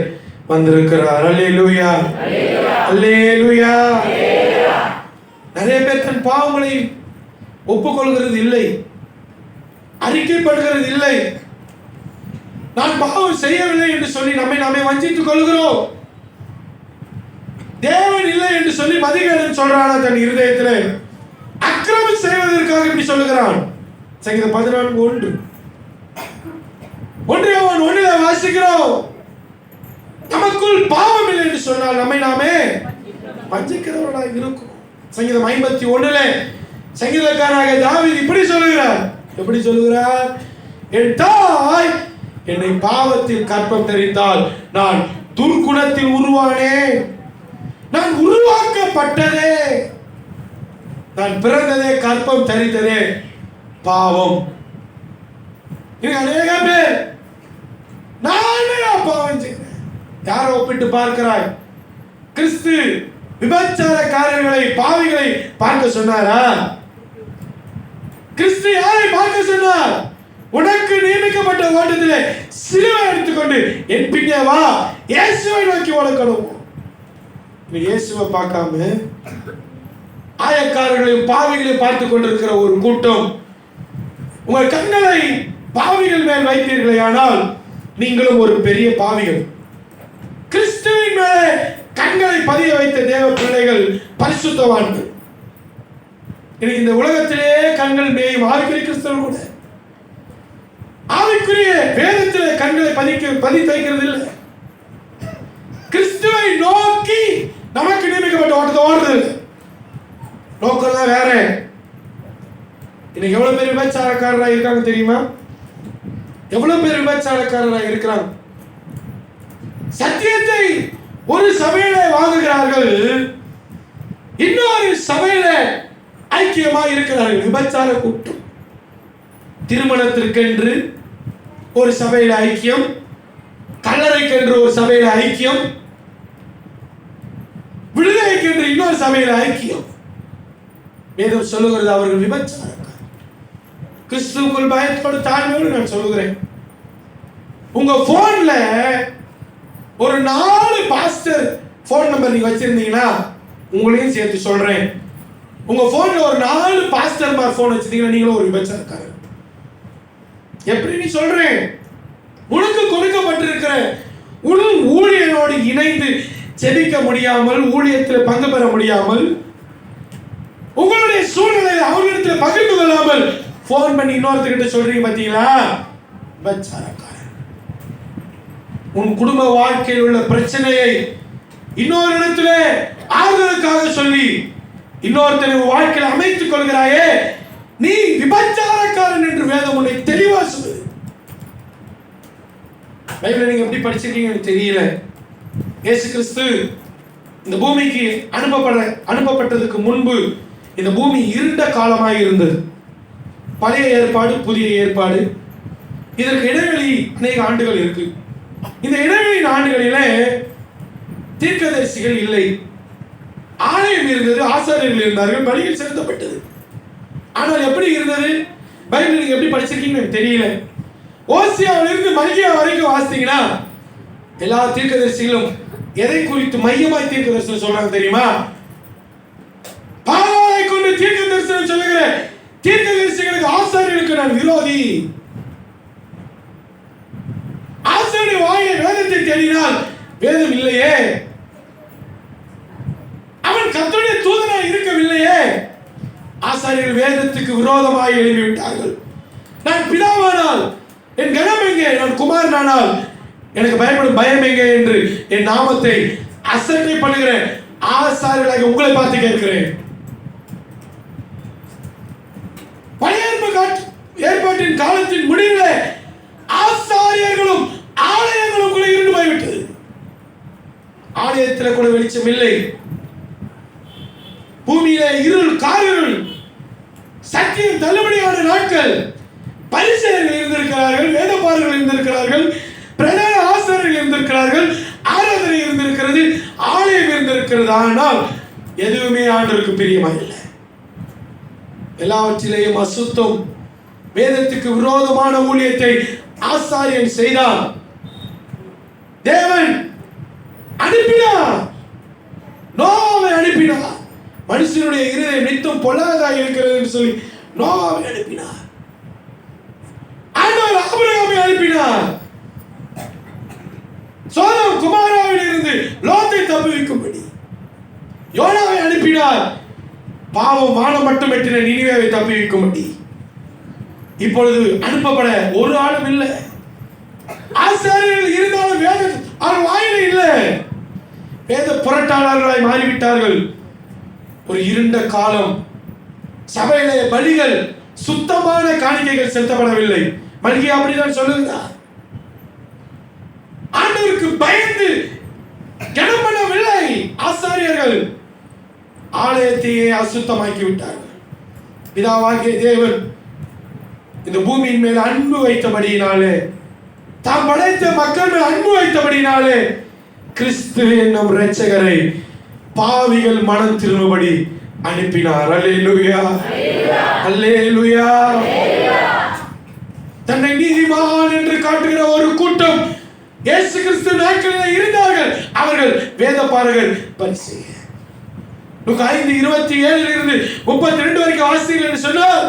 வந்திருக்கிறார். அல்லேலூயா, அல்லேலூயா. நிறைய பேர் தன் பாவங்களை ஒப்புக்கொள்கிறது இல்லை, அறிக்கைப்படுகிறது இல்லை. நான் பாவம் செய்யவில்லை என்று சொல்லி நம்மை நாமே வஞ்சித்துக் கொள்கிறோம். தேவன் இல்லை என்று சொல்லி மதிகேடன் சொல்றானா தன் இருதயத்திலே? அக்கிரமம் செய்வதற்காக இப்படி சொல்லுகிறான். சங்கீதம் 14:1 ஒன்றியவன் ஒன்றிலே வாசிக்கிறோம். நமக்குள் பாவம் இல்லை என்று சொன்னால் நம்மை நாமே வஞ்சிக்கிறவர்களாக இருக்கும். சங்கீதம் 51 சங்கீதக்காரனாக தாவீது இப்படி சொல்லுகிறார். எப்படி சொல்லுகிறார்? என் தாய் என்னை பாவத்தில் கற்பம் தரித்தால் நான் துர்க்குணத்தில் உருவானேன். நான் உருவாக்கப்பட்டதே, நான் பிறந்ததே, கற்பம் தரித்ததே பாவம். அநேக பேர் நானே பாவம் செய்கிறேன். யாரை ஒப்பிட்டு பார்க்கிறாய்? கிறிஸ்து விபச்சாரக்காரர்களை பாவிகளை பார்க்க சொன்னாரா? கிறிஸ்து யாரை பார்க்க சொன்னார்? உனக்கு நியமிக்கப்பட்ட ஓட்டத்திலே சிலுவை எடுத்துக்கொண்டு என் பின்னே வா, இயேசுவை நோக்கி ஓடக்கணும். இயேசுவை பார்க்காம ஆயக்காரர்களையும் பாவிகளையும் பார்த்து கொண்டிருக்கிற ஒரு கூட்டம். உங்கள் கண்களை பாவிகள் மேல் வைத்தீர்களே ஆனால் நீங்களும் ஒரு பெரிய பாவிகள். கிறிஸ்துவின் மேலே கண்களை பதிய வைத்த தேவ பிள்ளைகள் பரிசுத்தவான்கள். இன்னைக்கு இந்த உலகத்திலே கண்கள் மேயும் ஆவிக்குரிய கிறிஸ்தவர்கள் கூட ஆவிக்குரிய வேதத்திலே கண்களை பதித்து வைக்கிறது இல்லை. கிறிஸ்துவை நோக்கி நமக்கு நியமிக்கப்பட்ட ஓட்டத்தை ஓடுறது இல்லை. நோக்கம்லாம் வேற. இன்னைக்கு எவ்வளவு பேர் விபச்சாரக்காரராக இருக்காங்க தெரியுமா? எவ்வளவு பேர் விபச்சாரக்காரராக இருக்கிறாங்க? சத்தியத்தை ஒரு சபையில வாங்குகிறார்கள், இன்னொரு சபையில ஐக்கியமா இருக்கிறார்கள். விபச்சார கூட்டம். திருமணத்திற்கென்று ஒரு சபையில ஐக்கியம், கல்லறைக்கென்று ஒரு சபையில ஐக்கியம், விடுதலைக்கென்று இன்னொரு சபையில ஐக்கியம். வேதம் சொல்லுகிறது அவர்கள் விபச்சாரக்காரர். கிறிஸ்துவுக்குள் பயப்படு தாழ்மையோடு நான் சொல்லுகிறேன். உங்க போன்ல ஒரு 4 பாஸ்டர் போன் நம்பர் நீங்க வச்சிருந்தீங்கன்னா உங்களையும் சேர்த்து சொல்றேன். உங்க போன்ல ஒரு 4 பாஸ்டர் மாதிரி போன் வச்சிருந்தீங்கன்னா நீங்களும் ஒரு விபச்சாரக்காரர். எப்படி நீ சொல்றேன்? உனக்கு கொடுக்கப்பட்டிருக்கிற உன் ஊழியனோடு இணைந்து ஜெபிக்க முடியாமல், ஊழியத்தில் பங்கு பெற முடியாமல், உங்களுடைய சூழ்நிலையை அவர்களிடத்தில் பகிர்ந்து கொள்ளாமல் போன் பண்ணி இன்னொருத்தர்கிட்ட சொல்றீங்க பாத்தீங்களா? விபச்சாரக்காரர். உன் குடும்ப வாழ்க்கையில் உள்ள பிரச்சனையை இன்னொரு இடத்திலே ஆறுதலுக்காக சொல்லி இன்னொருத்தர் வாழ்க்கையில் அமைத்துக் கொள்கிறாயே, நீ விபச்சாரக்காரன் என்று வேதம் உன்னை தெளிவா சொல்லுது. பைபிளை நீங்க எப்படி படிச்சிருக்கீங்கன்னு தெரியல. இயேசு கிறிஸ்து இந்த பூமிக்கு அனுப்பப்பட்டதுக்கு முன்பு இந்த பூமி இருண்ட காலமாக இருந்தது. பழைய ஏற்பாடு, புதிய ஏற்பாடு, இதற்கு இடைவெளி அநேக ஆண்டுகள் இருக்கு. இந்த இடைவெளியின் ஆண்டுகளிலே தீர்க்கதரிசிகள் இல்லை, ஆலயம் இருந்தது, ஆசாரியர்கள் இருந்தார்கள், பலியில் செலுத்தப்பட்டது. ஆனால் எப்படி இருந்தது? பைபிள் நீங்க எப்படி படிச்சிருக்கீங்கன்னு தெரியல. ஓசியாவிலிருந்து மல்கியா வரைக்கும் வாசித்தீங்கன்னா எல்லா தீர்க்கதரிசிகளும் எதை குறித்து மையமாய் தீர்க்க தரிசனம் சொல்றாங்க தெரியுமா? பாவத்தை கொண்டு தீர்க்க தரிசனம் சொல்லுகிற தீர்க்க தரிசிகளுக்கு, ஆசாரியர்களுக்கு நான் விரோதி. ஆசாரிய வாயை வேதத்தை தேடினால் வேதம் இல்லையே, அவன் கர்த்தருடைய தூதனாய் இருக்கவில்லையே. ஆசாரியர்கள் வேதத்துக்கு விரோதமாக எழுப்பிவிட்டார்கள். நான் பிதாவானால் என் கனம் எங்கே? நான் குமாரனானால் எனக்கு பயப்படும் பயம் எங்கே என்று என் நாமத்தை அசட்டை பண்ணுகிற ஆசாரியர்களாக உங்களை பார்த்து கேட்கிறேன். பழைய ஏற்பாட்டின் காலத்தின் முடிவில் ஆசாரியர்களும் ஆலயங்களும் கூட இருந்து போய்விட்டது. ஆலயத்தில் கூட வெளிச்சம் இல்லை, பூமியில இருள், காரிருள், சத்தியம் தள்ளுபடியான நாட்கள். பரிசேயர்கள் இருந்திருக்கிறார்கள், வேதபாரர்கள் இருந்திருக்கிறார்கள், பிரதான ஆசாரியர்கள் இருந்திருக்கிறார்கள், ஆராதனை இருந்திருக்கிறது, ஆலயம் இருந்திருக்கிறது. ஆனால் எதுவுமே ஆண்டவருக்கு பிரியமாயில்லை. எல்லாவற்றிலேயும் அசுத்தம். வேதத்துக்கு விரோதமான ஊழியத்தை ஆசாரியன் செய்தார். தேவன் அனுப்பினார், நோவாவை அனுப்பினார். மனுஷனுடைய இருதயம் நித்தம் பொல்லாததாக இருக்கிறது என்று சொல்லி நோவாவை அனுப்பினார். ஆண்டவர் ஆபிரகாமை அனுப்பினார், சோதோம் குமாராவில் இருந்து லோத்தை தப்புவிக்கும்படி. யோனாவை அனுப்பினார், பாவம் வானம் மட்டும் எட்டின நினிவேவை தப்புவிக்கும்படி. இப்பொழுது அனுப்பப்பட ஒரு ஆளும் இல்லை. ஆசாரியர்கள் இருந்தாலும் வேத அவர் வாயில இல்லை. வேத புரட்டாளர்களாய் மாறிவிட்டார்கள். ஒரு இருண்ட காலம். சபையிலே பலிகள், சுத்தமான காணிக்கைகள் செலுத்தப்படவில்லை. மல்கி அப்படிதான் சொல்லுகிறார். ஆண்டவருக்கு பயந்து கனம் பண்ணவில்லை ஆசாரியர்கள். ஆலயத்தையே அசுத்தமாக்கி விட்டார்கள். பிதாவாகிய தேவன் இந்த பூமியின் மேல் அன்பு வைத்தபடியினாலே, தாம் படைத்த மக்கள் மேல் அன்பு வைத்தபடியினாலே, கிறிஸ்து என்னும் இரட்சகரை பாவிகள் மனம் திரும்பும்படி அனுப்பினார். அல்லேலூயா, அல்லேலூயா. தன்னை நீதிமான் என்று காட்டுகிற ஒரு கூட்டம் இயேசு கிறிஸ்து நாட்களில் இருந்தார்கள். அவர்கள் வேதபாரகர், பரிசேயர். லூக்கா 5:27 இருந்து 32 வரைக்கும் வாசித்தீர்கள் என்று சொன்னார்.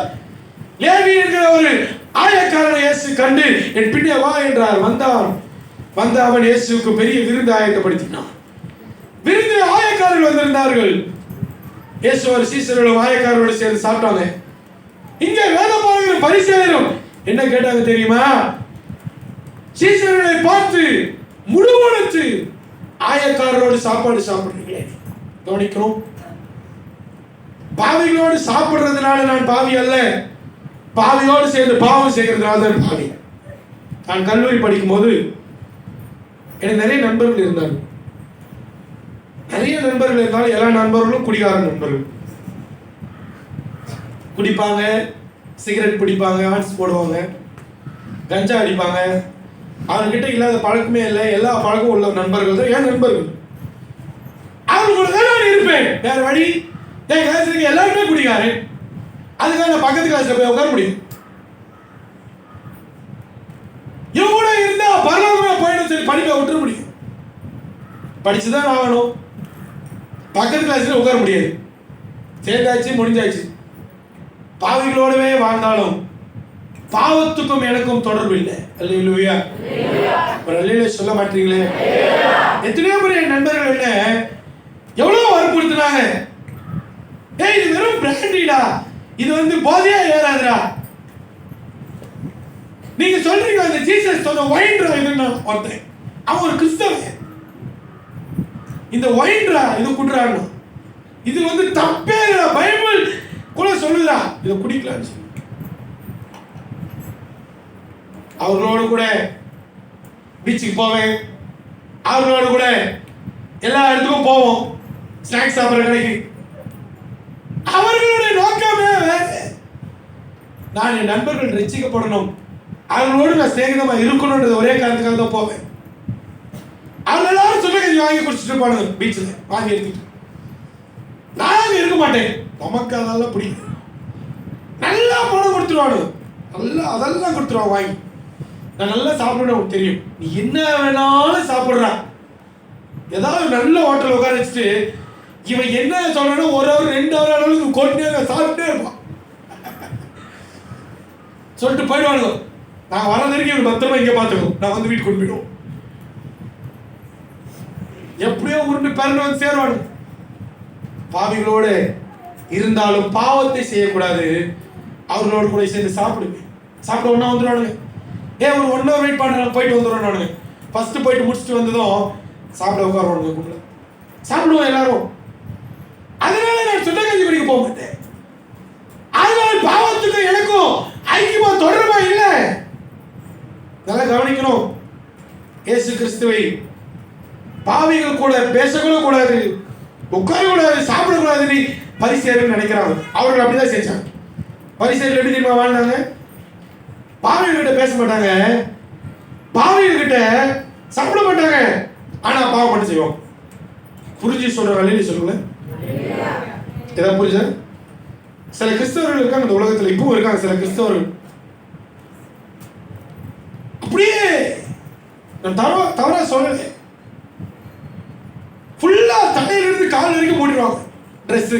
லேவி என்கிற ஒரு ஆயக்காரனை இயேசு கண்டு என் பின்னே வா என்றார். வந்த அவன் இயேசுவுக்கு பெரிய விருந்து ஆயத்தப்படுத்தினான். விருந்து ஆயக்காரர்கள் வந்திருந்தார்கள். இயேசு ஒரு சீசர்களும் ஆயக்காரர்களோடு சேர்ந்து சாப்பிட்டாங்க. இங்கே வேதபாரகரும் பரிசேயரும் என்ன கேட்டாங்க தெரியுமா? சீசர்களை பார்த்து முழுவதும் ஆயக்காரரோடு சாப்பாடு சாப்பிடுறீங்களே. கவனிக்கிறோம். பாவிகளோடு சாப்பிடுறதுனால நான் பாவி அல்ல, பாவியோடு சேர்ந்து பாவம் செய்கிறதுனால தான் பாவி. நான் கல்லூரி படிக்கும் போது எனக்கு நிறைய நண்பர்கள் இருந்தார்கள். நிறைய நண்பர்கள் இருந்தாலும் எல்லா நண்பர்களும் குடிகார நண்பர்கள். குடிப்பாங்க, சிகரெட் பிடிப்பாங்க, ஆன்ஸ் போடுவாங்க, கஞ்சா அடிப்பாங்க. அவர்கிட்ட இல்லாத பழக்கமே இல்லை. எல்லா பழக்கமும் உள்ள நண்பர்கள் தான் என் நண்பர்கள். அவர்களோட தான் நான் இருப்பேன். வேற வழி. என் கிளாஸுக்கு எல்லாருமே குடிக்காரு. அதுக்காக நான் பக்கத்து கிளாஸ்ல போய் உட்கார முடியும். இவங்க இருந்தா பரவாயில்ல போயிடும், சரி படிப்பை விட்டுற முடியும். படிச்சுதான் ஆகணும். பக்கத்து கிளாஸ்ல உட்கார முடியாது. சேர்ந்தாச்சு, முடிஞ்சாச்சு. பாவிகளோடவே வாழ்ந்தாலும் பாவத்துக்கும் எனக்கும் தொடர்பு இல்லை. அல்லேலூயா. ஒரு அல்லேலூயா சொல்ல மாட்டீங்களே? எத்தனையோ முறை என் நண்பர்கள் என்ன எவ்வளவு வற்புறுத்தினாங்க. ஏய், இது வெறும் பிராண்டிடா, இது வந்து போதையா ஏறாதுடா. நீங்க சொல்றீங்க அந்த ஜீசஸ் சொன்ன ஒயின்ரா இதுன்னா ஒருத்தன், அவன் ஒரு கிறிஸ்தவன். இந்த ஒயின்ரா இது குடுறான்னு, இது வந்து தப்பே இல்ல, பைபிள் கூட சொல்லுதா இதை குடிக்கலாம்னு சொல்லி. அவர்களோடு கூட பீச்சுக்கு போவேன், அவர்களோடு கூட எல்லா இடத்துக்கும் போவோம், ஸ்நாக்ஸ் சாப்பிட்ற கடைக்கு. அவர்களுடைய நோக்கமே வேற. நான் என் நண்பர்கள் ரட்சிக்கப்படணும், அவர்களோடு நான் சிநேகிதமா இருக்கணும்ன்றது ஒரே காரணத்துக்காக தான் போவேன். அவங்க எல்லாரும் சுட கஞ்சி வாங்கி குடிச்சிட்டு இருப்பானுங்க பீச்சில், வாங்கி எடுத்துட்டு. நான் இருக்க மாட்டேன், நமக்கு அதெல்லாம் பிடிக்கும். நல்லா பணம் கொடுத்துருவானு, நல்லா அதெல்லாம் கொடுத்துருவான் வாங்கி. நான் நல்லா சாப்பிடணும் தெரியும். நீ என்ன வேணாலும் சாப்பிட்றான். ஏதாவது நல்ல ஹோட்டல் உட்கார வச்சுட்டு இவன் என்ன சொல்றானோ 1 hour 2 hour அளவுக்கு கொண்டே சாப்பிட்டே இருப்பான். சொல்லிட்டு போயிடுவானுங்க. நான் வர வரைக்கும் இவன் பத்திரமா இங்கே பார்த்துக்கணும், நான் வந்து வீட்டுக்கு கொண்டு போயிடுவோம். எப்படியோ உருண்டு பிறந்து வந்து சேருவானு. பாவிகளோடு இருந்தாலும் பாவத்தை செய்யக்கூடாது. அவர்களோடு கூட சேர்ந்து சாப்பிடுங்க. சாப்பிட ஒன்றா வந்துடுவானுங்க. ஏன் ஒரு 1 hour வெயிட் பண்ணுறாங்க, போயிட்டு வந்துடுவானுங்க. ஃபர்ஸ்ட் போயிட்டு முடிச்சுட்டு வந்ததும் சாப்பிட உட்காருவானுங்க. கூட சாப்பிடுவோம் எல்லாரும். அதனால நான் சுண்ட கஞ்சி குடிக்க போக மாட்டேன். அதனால பாவத்துக்கும் எனக்கும் ஐக்கியமா தொடர்பா இல்லை. நல்லா கவனிக்கணும். இயேசு கிறிஸ்துவை பாவிகள் கூட பேசக்கூட கூடாது, உட்கார கூடாது, சாப்பிடக்கூடாதுன்னு பரிசேயர்கள் நினைக்கிறாங்க. அவர்கள் அப்படிதான் செஞ்சாங்க. பரிசேயர்கள் எப்படி தெரியுமா வாழ்ந்தாங்க? பாவிகள் கிட்ட பேச மாட்டாங்க, பாவிகள் கிட்ட சாப்பிட மாட்டாங்க, ஆனா பாவம் மட்டும் செய்வோம். புரிஞ்சு சொல்ற வேலையில சொல்லுங்க. ஏதாவது புரிஞ்சா? சில கிறிஸ்தவர்கள் இருக்காங்க இந்த உலகத்துல, இப்பவும் இருக்காங்க சில கிறிஸ்தவர்கள். அப்படியே நான் தவறா சொல்லல, ஃபுல்லா தலையில இருந்து கால் வரைக்கும் போட்டுருவாங்க. ட்ரெஸ்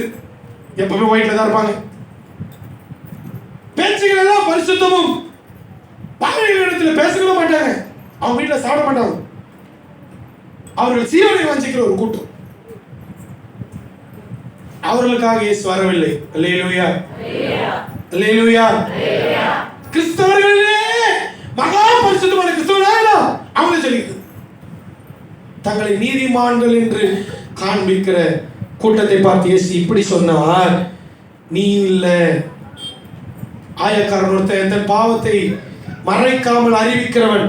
எப்பவுமே ஒயிட்ல தான் இருப்பாங்க. பேச்சுகள் எல்லாம் பரிசுத்தமும். பாவிகள் இடத்துல பேசவே மாட்டாங்க, அவங்க வீட்டுல சாப்பிட மாட்டாங்க. அவர்கள் சீவனை வாஞ்சிக்கிற ஒரு கூட்டம். அவர்களுக்காக இயேசு வரவில்லை. அல்லேலூயா, அல்லேலூயா. கிறிஸ்தவர்களே மகா பரிசுத்தமான கிறிஸ்தவர்களா அவங்க சொல்லிட்டு தங்களை நீதிமான்கள் என்று காண்பிக்கிற கூட்டத்தை பார்த்து இயேசு இப்படி சொன்னார், நீ இல்ல. ஆயக்காரன் ஒருத்தன் தன் பாவத்தை மறைக்காமல் அறிவிக்கிறவன்,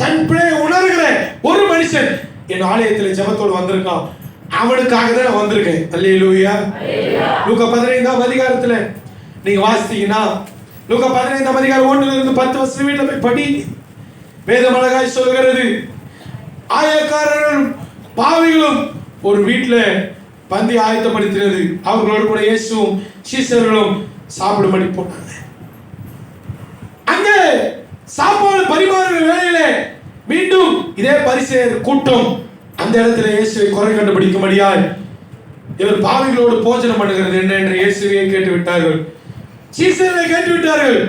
தன் பிழை உணர்கிற ஒரு மனுஷன் என் ஆலயத்தில் ஜெபத்தோடு வந்திருக்கான், அவனுக்காக தான் வந்திருக்கேன். அல்லேலூயா. லூக்கா 15ஆம் அதிகாரத்துல நீங்க வாசித்தீங்கன்னா, லூக்கா 15ஆம் அதிகாரம் 1 இருந்து 10 வசனம் வீட்டுல போய் படி. வேதம் அழகாய் சொல்கிறது, ஆயக்காரரும் பாவிகளும் ஒரு வீட்டுல பந்தி ஆயத்தப்படுத்தினது. அவர்களோடு கூட இயேசுவும் சீசர்களும் சாப்பிடும்படி போனாங்க. அங்கே சாப்பாடு பரிமாறுகிற வேளையில மீண்டும் இதே பரிசேயர் கூட்டம் அந்த இடத்துல இயேசுவை குறை கண்டுபிடிக்கும்படியாய் இவர் பாவிகளோடு போஜனம் பண்ணுகிறது என்ன என்று இயேசுவை கேட்டு விட்டார்கள், சீசர்களை கேட்டு விட்டார்கள்.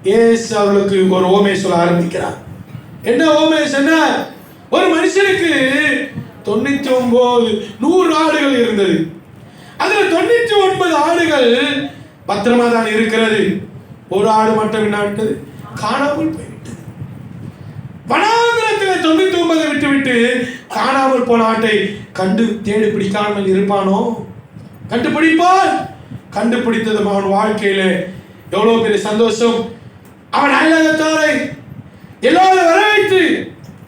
இயேசு அவர்களுக்கு ஒரு ஓமை சொல்ல ஆரம்பிக்கிறார். என்ன ஓமை சொன்ன? ஒரு மனுஷனுக்கு 99 100 ஆடுகள் இருந்தது. அதுல 99 ஆடுகள் பத்திரமா தான் இருக்கிறது. ஒரு ஆடு மட்டும் என்னாட்டது? காணாமல் போய்விட்டது. வனாந்திரத்தில் 99 விட்டு காணாமல் போன ஆட்டை கண்டு தேடி பிடிக்காமல் இருப்பானோ? கண்டுபிடிப்பான். கண்டுபிடித்தது அவன் வாழ்க்கையில எவ்வளவு பெரிய சந்தோஷம். அவன் அயலகத்தாரை எல்லாரும் வர வைத்து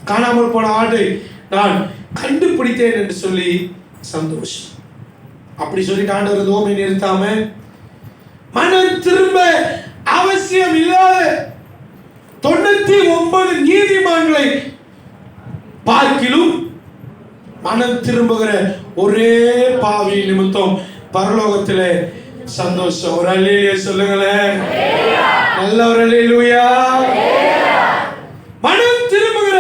காணாமல் போன ஆட்டை நான் கண்டுபிடித்தேன் என்று சொல்லி சந்தோஷம். அப்படி சொல்லிட்டு ஆண்டவர் ஓமை நிறுத்தாம, மனம் திரும்ப அவசியம் இல்லாத 99 நீதிமான்களை பார்க்கிலும் மனம் திரும்புகிற ஒரே பாவி நிமித்தம் பரலோகத்திலே சந்தோஷம். ஒரு அல்லேலூயா சொல்லுங்களேன். நல்ல ஒரு அல்லேலூயா. மனம் திரும்புகிற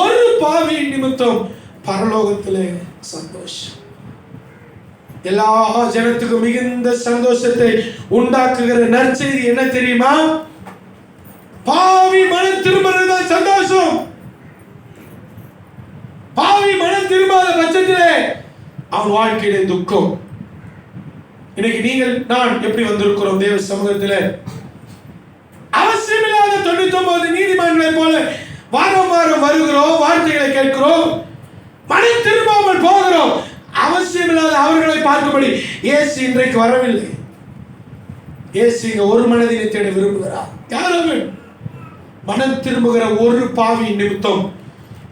ஒரு பாவி நிமித்தம் பரலோகத்திலே சந்தோஷம். எல்லா ஜனத்துக்கும் மிகுந்த சந்தோஷத்தை உண்டாக்குகிற நற்செய்தி என்ன தெரியுமா? பாவி மனம் திரும்புறதுதான் சந்தோஷம். பாவி மனம் திரும்பாத பட்சத்திலே அவன் வாழ்க்கையிலே துக்கம். இன்னைக்கு நீங்கள் நான் எப்படி வந்திருக்கிறோம் தேவ சமூகத்தில்? அவசியமில்லாத 99 நீதிமான்களை போல வாரம் வாரம் வருகிறோம், வார்த்தைகளை கேட்கிறோம், மனம் திரும்பாமல் போகிறோம். அவசியமில்லாத அவர்களை பார்க்கும்படி இயேசு இன்றைக்கு வரவில்லை. இயேசு இங்க ஒரு மனதினை தேட விரும்புகிறார். யாரும் மனம் திரும்புகிற ஒரு பாவி நிமித்தம்.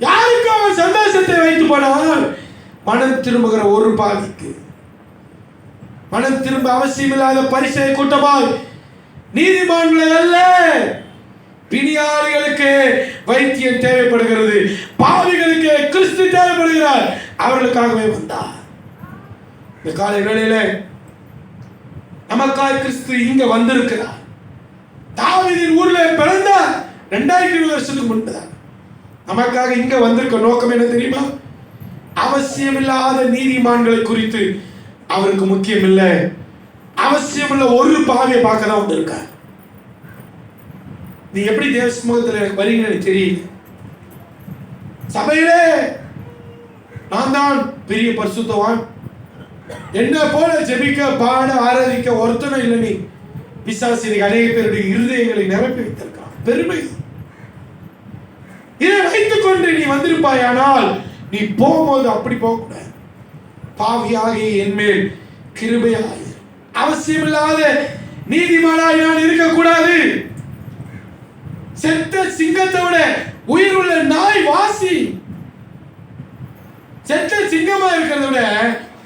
யாருக்கு அவன் சந்தோஷத்தை வைத்து போனால்? மனம் திரும்புகிற ஒரு பாவிக்கு. மனம் திரும்ப அவசியமில்லாத பரிசை கூட்டமாய் நீதிமான்களை அல்ல, பிணியாளிகளுக்கு வைத்தியம் தேவைப்படுகிறது, பாவிகளுக்கு கிறிஸ்து தேவைப்படுகிறார். அவர்களுக்காகவே வந்தார். இந்த காலை வேளையில நமக்காய் கிறிஸ்து இங்க வந்திருக்கிறார். தாவீதின் ஊர்ல பிறந்தார் 2000 வருஷத்துக்கு முன்பு. நமக்காக இங்க வந்திருக்க நோக்கம் என்ன தெரியுமா? அவசியமில்லாத நீதிமான்களை குறித்து அவருக்கு முக்கியம் இல்லை. அவசியமுள்ள ஒரு பாவியை பார்க்க தான் வந்திருக்கார். நீ எப்படி தேவ சமூகத்தில் வரீங்கன்னு எனக்கு தெரியல. சபையிலே நான் தான் பெரிய பரிசுத்தவான், என்ன போல ஜெபிக்க பாட ஆராதிக்க ஒருத்தனும் இல்லை. நீ பிசாசு அநேக பேருடைய இருதயங்களை நிரப்பி வைத்திருக்கான். பெருமை. இதை வைத்துக் கொண்டு நீ வந்திருப்பாயானால் நீ போகும்போது அப்படி போகக்கூடாது. பாவியாகி என் மேல் கிருபையாய். அவசியமில்லாத நீதிமானாய் நான் இருக்கக்கூடாது. செத்த சிங்கத்தை விட உயிர் உள்ள நாய் வாசி. செத்த சிங்கமா இருக்கிறத விட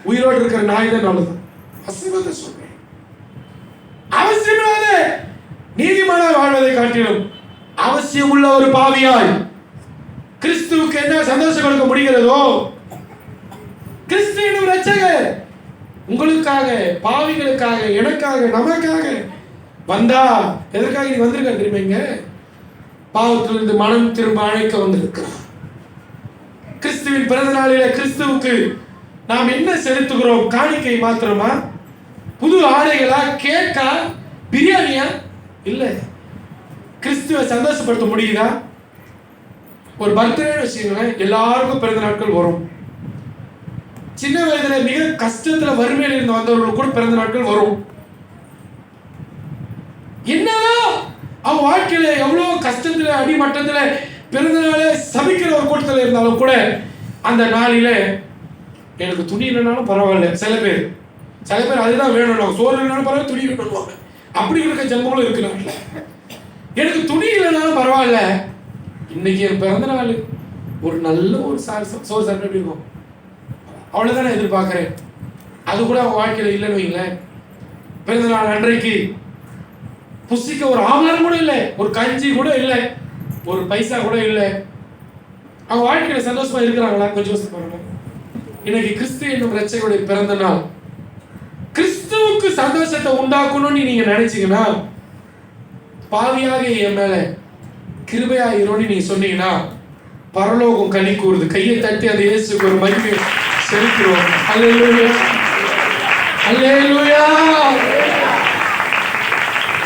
உயிரோடு இருக்கிற நாய் தான் நல்லது. வசனத்தை சொல்றேன். அவசியமில்லாத நீதிமானாய் வாழ்வதை காட்டிலும் அவசியம் உள்ள ஒரு பாவியாய் கிறிஸ்துவுக்கு என்ன சந்தோஷம் கொடுக்க முடிகிறதோ, கிறிஸ்து என்னும் இரட்சகர் உங்களுக்காக, பாவிகளுக்காக, எனக்காக, நமக்காக வந்தா. எதற்காக நீ வந்திருக்க தெரியுமா? பாவத்திலிருந்து மனம் திரும்ப அழைக்க வந்திருக்கிறார். கிறிஸ்துவின் பிறந்த நாளில கிறிஸ்துவுக்கு நாம் என்ன செலுத்துகிறோம்? காணிக்கை மாத்திரமா? புது ஆடைகளா? கேக்கா? பிரியாணியா? இல்ல. கிறிஸ்துவை சந்தோஷப்படுத்த முடியுதா? ஒரு பர்த்டே வச்சுக்கோங்களேன், எல்லாருக்கும் பிறந்த நாட்கள் வரும். சின்ன வயதுல மிக கஷ்டத்துல வறுமையில இருந்து வந்தவர்கள் கூட பிறந்த நாட்கள் வரும். என்னதான் அவங்க வாழ்க்கையில எவ்வளவு கஷ்டத்துல அடிமட்டத்துல பிறந்த நாளே சபிக்கிற ஒரு கூட்டத்தில் இருந்தாலும் கூட அந்த நாளில எனக்கு துணி இல்லைனாலும் பரவாயில்ல. சில பேர் அதுதான் வேணும், சோறு இல்லைனாலும் பரவாயில்ல, துணி வேணும்வாங்க. அப்படி இருக்க ஜென்மங்களும் இருக்கிறாங்க. எனக்கு துணி இல்லைனாலும் பரவாயில்ல, இன்னைக்கு என் பிறந்த நாள், ஒரு நல்ல ஒரு சோறு சாப்பிட்டு எப்படி இருக்கும், அவ்வளவுதான் நான் எதிர்பார்க்கிறேன். அது கூட அவங்க வாழ்க்கையில இல்லைன்னு வைங்களேன். பிறந்த நாள் அன்றைக்கு புசிக்க ஒரு ஆமலரம் கூட இல்லை, ஒரு கஞ்சி கூட இல்லை, ஒரு பைசா கூட இல்லை. அவங்க வாழ்க்கையில சந்தோஷமா இருக்கிறாங்களா? கொஞ்சம் யோசிச்சு பாருங்க. இன்னைக்கு கிறிஸ்து என்னும் இரட்சகருடைய பிறந்த நாள். கிறிஸ்துவுக்கு சந்தோஷத்தை உண்டாக்கணும்னு நீங்க நினைச்சீங்கன்னா, பாவியாக என் மேல கிருபையாயிரோன்னு நீங்க சொன்னீங்கன்னா, பரலோகம் களி கூறுது. கையை தட்டி அந்த இயேசுக்கு ஒரு மகிமை செலுத்துறோம். அல்லேலூயா, அல்லேலூயா.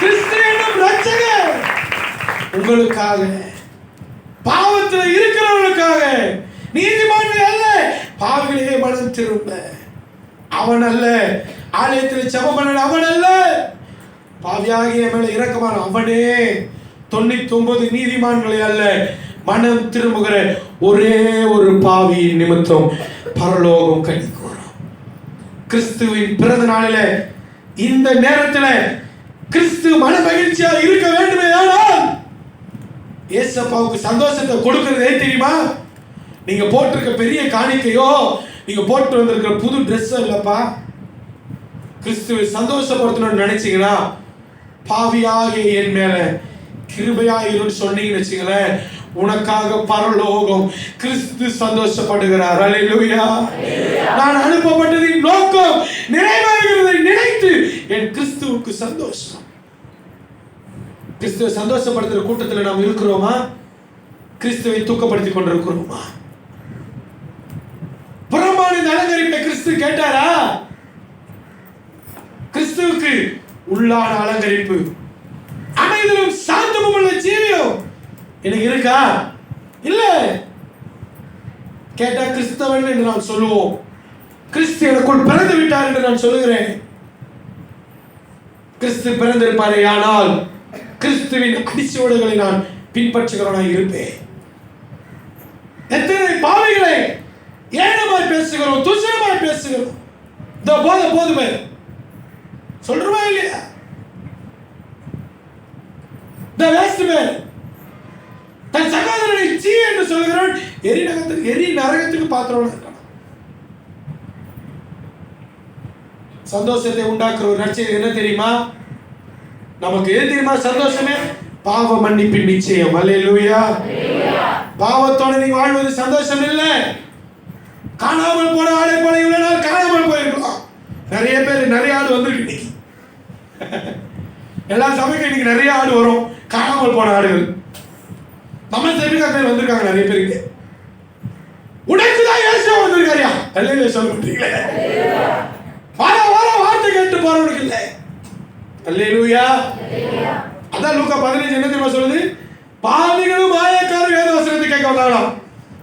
கிறிஸ்து என்னும் இரட்சகர் உங்களுக்காக, பாவத்தில் இருக்கிறவர்களுக்காக, நீதிமான்கள் அல்ல, பாவிகளே மனம் திரும்ப. அவன் அல்ல, ஆலயத்தில் ஜெபம் பண்ண அவன் அல்ல, பாவியாகிய மேல இரக்கமான அவனே 99 நீதிமான்களை அல்ல, மனம் திரும்புகிற ஒரே ஒரு பாவி நிமித்தம் பரலோகம் களி கூறும். கிறிஸ்துவின் பிறந்த நாளில இந்த நேரத்தில் கிறிஸ்து மன மகிழ்ச்சியா இருக்க வேண்டுமே. ஆனால் ஏசப்பாவுக்கு சந்தோஷத்தை கொடுக்கிறது தெரியுமா? நீங்க போட்டிருக்க பெரிய காணிக்கையோ, நீங்க போட்டு வந்திருக்கிற புது ட்ரெஸ் இல்லப்பா. கிறிஸ்துவை சந்தோஷப்படுத்தணும்னு நினைச்சீங்கன்னா, பாவியாகிய என் மேல கிருபையாயிரும் சொன்னீங்கன்னு வச்சுங்களேன், உனக்காக பரலோகம் கிறிஸ்து சந்தோஷப்படுகிறார். அல்லேலூயா. நான் அனுப்பப்பட்டதின் நோக்கம் நிறைவேறுகிறதை நினைத்து என் கிறிஸ்துவுக்கு சந்தோஷம். கிறிஸ்துவை சந்தோஷப்படுத்துகிற கூட்டத்தில் நாம் இருக்கிறோமா? கிறிஸ்துவை தூக்கப்படுத்திக் கொண்டிருக்கிறோமா? புறமான அலங்கரிப்பை கிறிஸ்து கேட்டாரா? கிறிஸ்துவுக்கு உள்ளான அலங்கரிப்பு, அமைதியும் சாந்தமும் உள்ள ஜீவியம் எனக்கு இருக்கா? இல்ல. கேட்டா கிறிஸ்தவன் என்று நான் சொல்லுவோம். கிறிஸ்து எனக்குள் பிறந்து விட்டார் என்று நான் சொல்லுகிறேன். கிறிஸ்து பிறந்திருப்பாரே ஆனால் கிறிஸ்துவின் அடிச்சுவடுகளை நான் பின்பற்றுகிறவனாய் இருப்பேன். எத்தனை பாவிகளை ஏனமாய் பேசுகிறோம், துச்சமாய் பேசுகிறோம். இந்த போதுமே சொல்றோமா இல்லையா? இந்த வேஸ்ட் மேன் தன் சகோதரனை சீ என்று சொல்கிறவன் எரி நரகத்துக்கு பாத்திரம் இருக்கான். சந்தோஷத்தை உண்டாக்குற ஒரு ரட்சகர் என்ன தெரியுமா? நமக்கு எது தெரியுமா சந்தோஷமே? பாவ மன்னிப்பின் நிச்சயம். அல்லேலூயா. பாவத்தோட நீ வாழ்வது சந்தோஷம் இல்லை. காணாமல் போன ஆடை போல இவ்வளவு நாள் காணாமல் போயிருக்கலாம். நிறைய பேர் நிறைய ஆடு வந்திருக்கு. எல்லா சபைக்கும் இன்னைக்கு நிறைய ஆடு வரும், காணாமல் போன ஆடுகள். நம்ம சபைக்கு பேர் வந்திருக்காங்க நிறைய பேருக்கு. உனக்குதான் இயேசு வந்திருக்காரியா? அல்லேலூயா சொல்ல மாட்டீங்களே. வார வார்த்தை கேட்டு போறவனுக்கு இல்லை. அல்லேலூயா. அதான் லூக்கா 15 என்ன தெரியுமா சொல்லுது? பாவிகளும் ஆயக்காரரும் வேத வசனத்தை கேட்க வந்தாங்களாம்.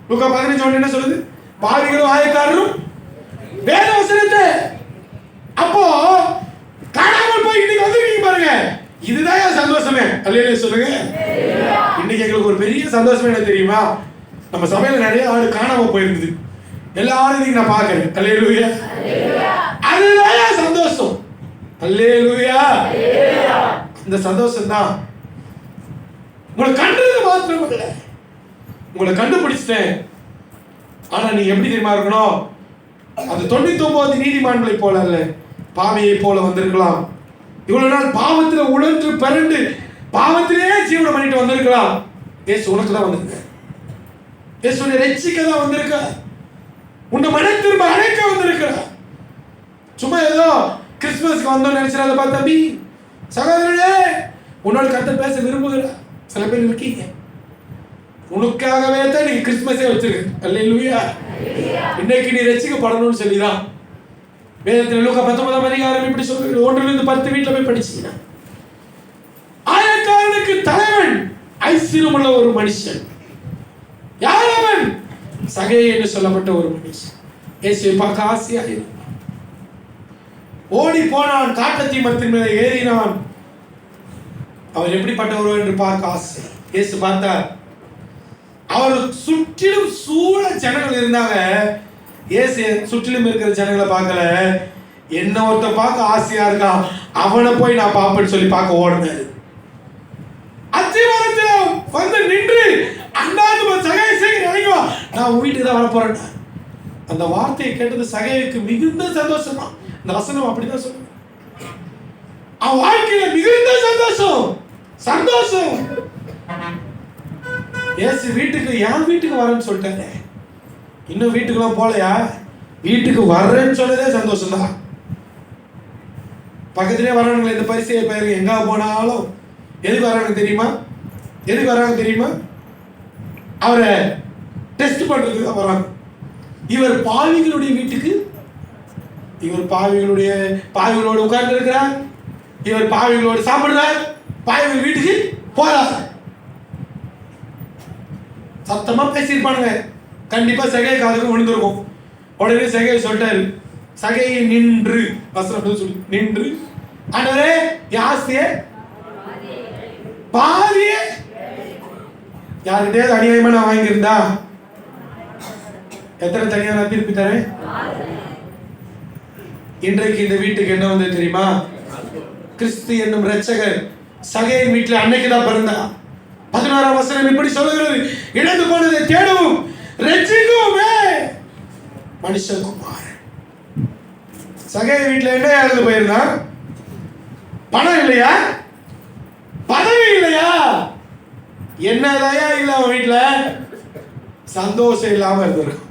லூக்கா 15 என்ன சொல்லுது? பாவிகளும் ஆயக்காரரும் வேத வசனத்தை. அப்போ காணாமல் போய் இன்னைக்கு வந்துருக்கீங்க பாருங்க, இதுதான் சந்தோஷமே. அல்லேலூயா சொல்லுங்க. இன்னைக்கு எங்களுக்கு ஒரு பெரிய சந்தோஷமே என்ன தெரியுமா? நம்ம சபையில நிறைய ஆடு காணாம போயிருந்தது. எல்லாரும் நீங்க நான் பாக்குறேன். அல்லேலூயா. அதுதான் சந்தோஷம். அல்லேலூயா. இந்த சந்தோஷம் தான் உங்களை கண்டது மாத்திரம் இல்ல, உங்களை கண்டுபிடிச்சிட்டேன். ஆனா நீங்க எப்படி தெரியுமா இருக்கணும்? அது 99 நீதிமான்களை போல அல்ல, பாவியை போல வந்திருக்கலாம். இவ்வளவு நாள் பாவத்துல உழன்று பிறண்டு பாவத்திலே ஜீவனம் பண்ணிட்டு வந்திருக்கலாம். ஏசு உனக்கு தான் வந்திருக்க. இயேசு உன்னை ரட்சிக்க தான் வந்திருக்கார். உன்னை மன திரும்ப அழைக்க வந்திருக்கிறார். சும்மா ஏதோ கிறிஸ்துமஸ்க்கு வந்தோம்னு நினைச்சிடாதப்பா தம்பி. சகோதரனே, உன்னோட கர்த்தர் பேச விரும்புகிறார். சில பேர் இருக்கீங்க, உனக்காகவே தான் நீங்க கிறிஸ்துமஸே வச்சிருக்கு. அல்லேலூயா. இன்னைக்கு நீ ரட்சிக்கப்படணும்னு சொல்லிதான் வேதத்தில் லூக்கா 19 அதிகாரம் இப்படி சொல்லுகிறது. 1-10 வீட்டில் போய் படிச்சீங்கன்னா, ஆயக்காரனுக்கு தலைவன் ஐஸ்வர்யமுள்ள ஒரு மனுஷன். யார் அவன்? சகே என்று சொல்லப்பட்ட ஒரு மனுஷன். இயேசுவை பார்க்க ஆசையாக இருந்தான். ஓடி போனான், காட்டத்தி மரத்தின் மேலே ஏறினான். அவர் எப்படிப்பட்டவர் என்று பார்க்க ஆசை. இயேசு பார்த்தார். அவர் சுற்றிலும் சூழ ஜனங்கள் இருந்தாங்க. இயேசு சுற்றிலும் இருக்கிற ஜனங்களை பார்க்கல. என்ன ஒருத்த பார்க்க ஆசையா இருக்கா, அவனை போய் நான் பார்ப்பேன்னு சொல்லி பார்க்க ஓடினாரு. அத்திமரத்தில் வந்து நின்று அந்தாண்டு சகையை செய்ய நினைக்குவா, நான் உன் வீட்டுக்கு தான் வரப்போறேன். அந்த வார்த்தையை கேட்டது சகைக்கு மிகுந்த சந்தோஷமா. இந்த வசனம் அப்படிதான் சொல்லுங்க. அவன் வாழ்க்கையில மிகுந்த சந்தோஷம். சந்தோஷம். இயேசு வீட்டுக்கு, என் வீட்டுக்கு வரேன்னு சொல்லிட்டாரு. இன்னும் வீட்டுக்குலாம் போலையா? வீட்டுக்கு வர்றேன்னு சொன்னதே சந்தோஷம் தான். பக்கத்திலே வர்றவங்களை இந்த பரிசையை பயிர் எங்க போனாலும் எதுக்கு வர்றாங்க தெரியுமா? எதுக்கு வர்றாங்க தெரியுமா? அவரை டெஸ்ட் பண்றதுக்கு தான் வர்றாங்க. இவர் பாவிகளுடைய வீட்டுக்கு, இவர் பாவிகளோடு உட்கார்ந்து இருக்கிறார், இவர் பாவிகளோடு சாப்பிடுறார், பாவிகள் வீட்டுக்கு போறார். சத்தமா பேசியிருப்பானுங்க. கண்டிப்பா சகை காதுக்கு விழுந்திருக்கும். உடனே சகை சொல்லிட்டாரு, சகையை நின்று வசனம் சொல்லி நின்று, ஆண்டவரே யாசிய பாதிய யார்கிட்டயாவது அநியாயமா நான் வாங்கியிருந்தா எத்தனை தனியா நான் திருப்பி தரேன். இன்றைக்கு இந்த வீட்டுக்கு என்ன வந்து தெரியுமா? கிறிஸ்து என்னும் இரட்சகர் சகையின் வீட்டில் அன்னைக்கு தான் பிறந்தா. 16ஆம் வசனம் இப்படி சொல்லுகிறது, இழந்து போனதை தேடவும் ரட்சிக்கவுமே மனுஷகுமாரன். சகை வீட்டில் என்ன இழந்து போயிருந்தா? பணம் இல்லையா? பதவி இல்லையா? என்னதையா இல்ல அவன் வீட்டுல? சந்தோஷம் இல்லாம இருந்திருக்கும்.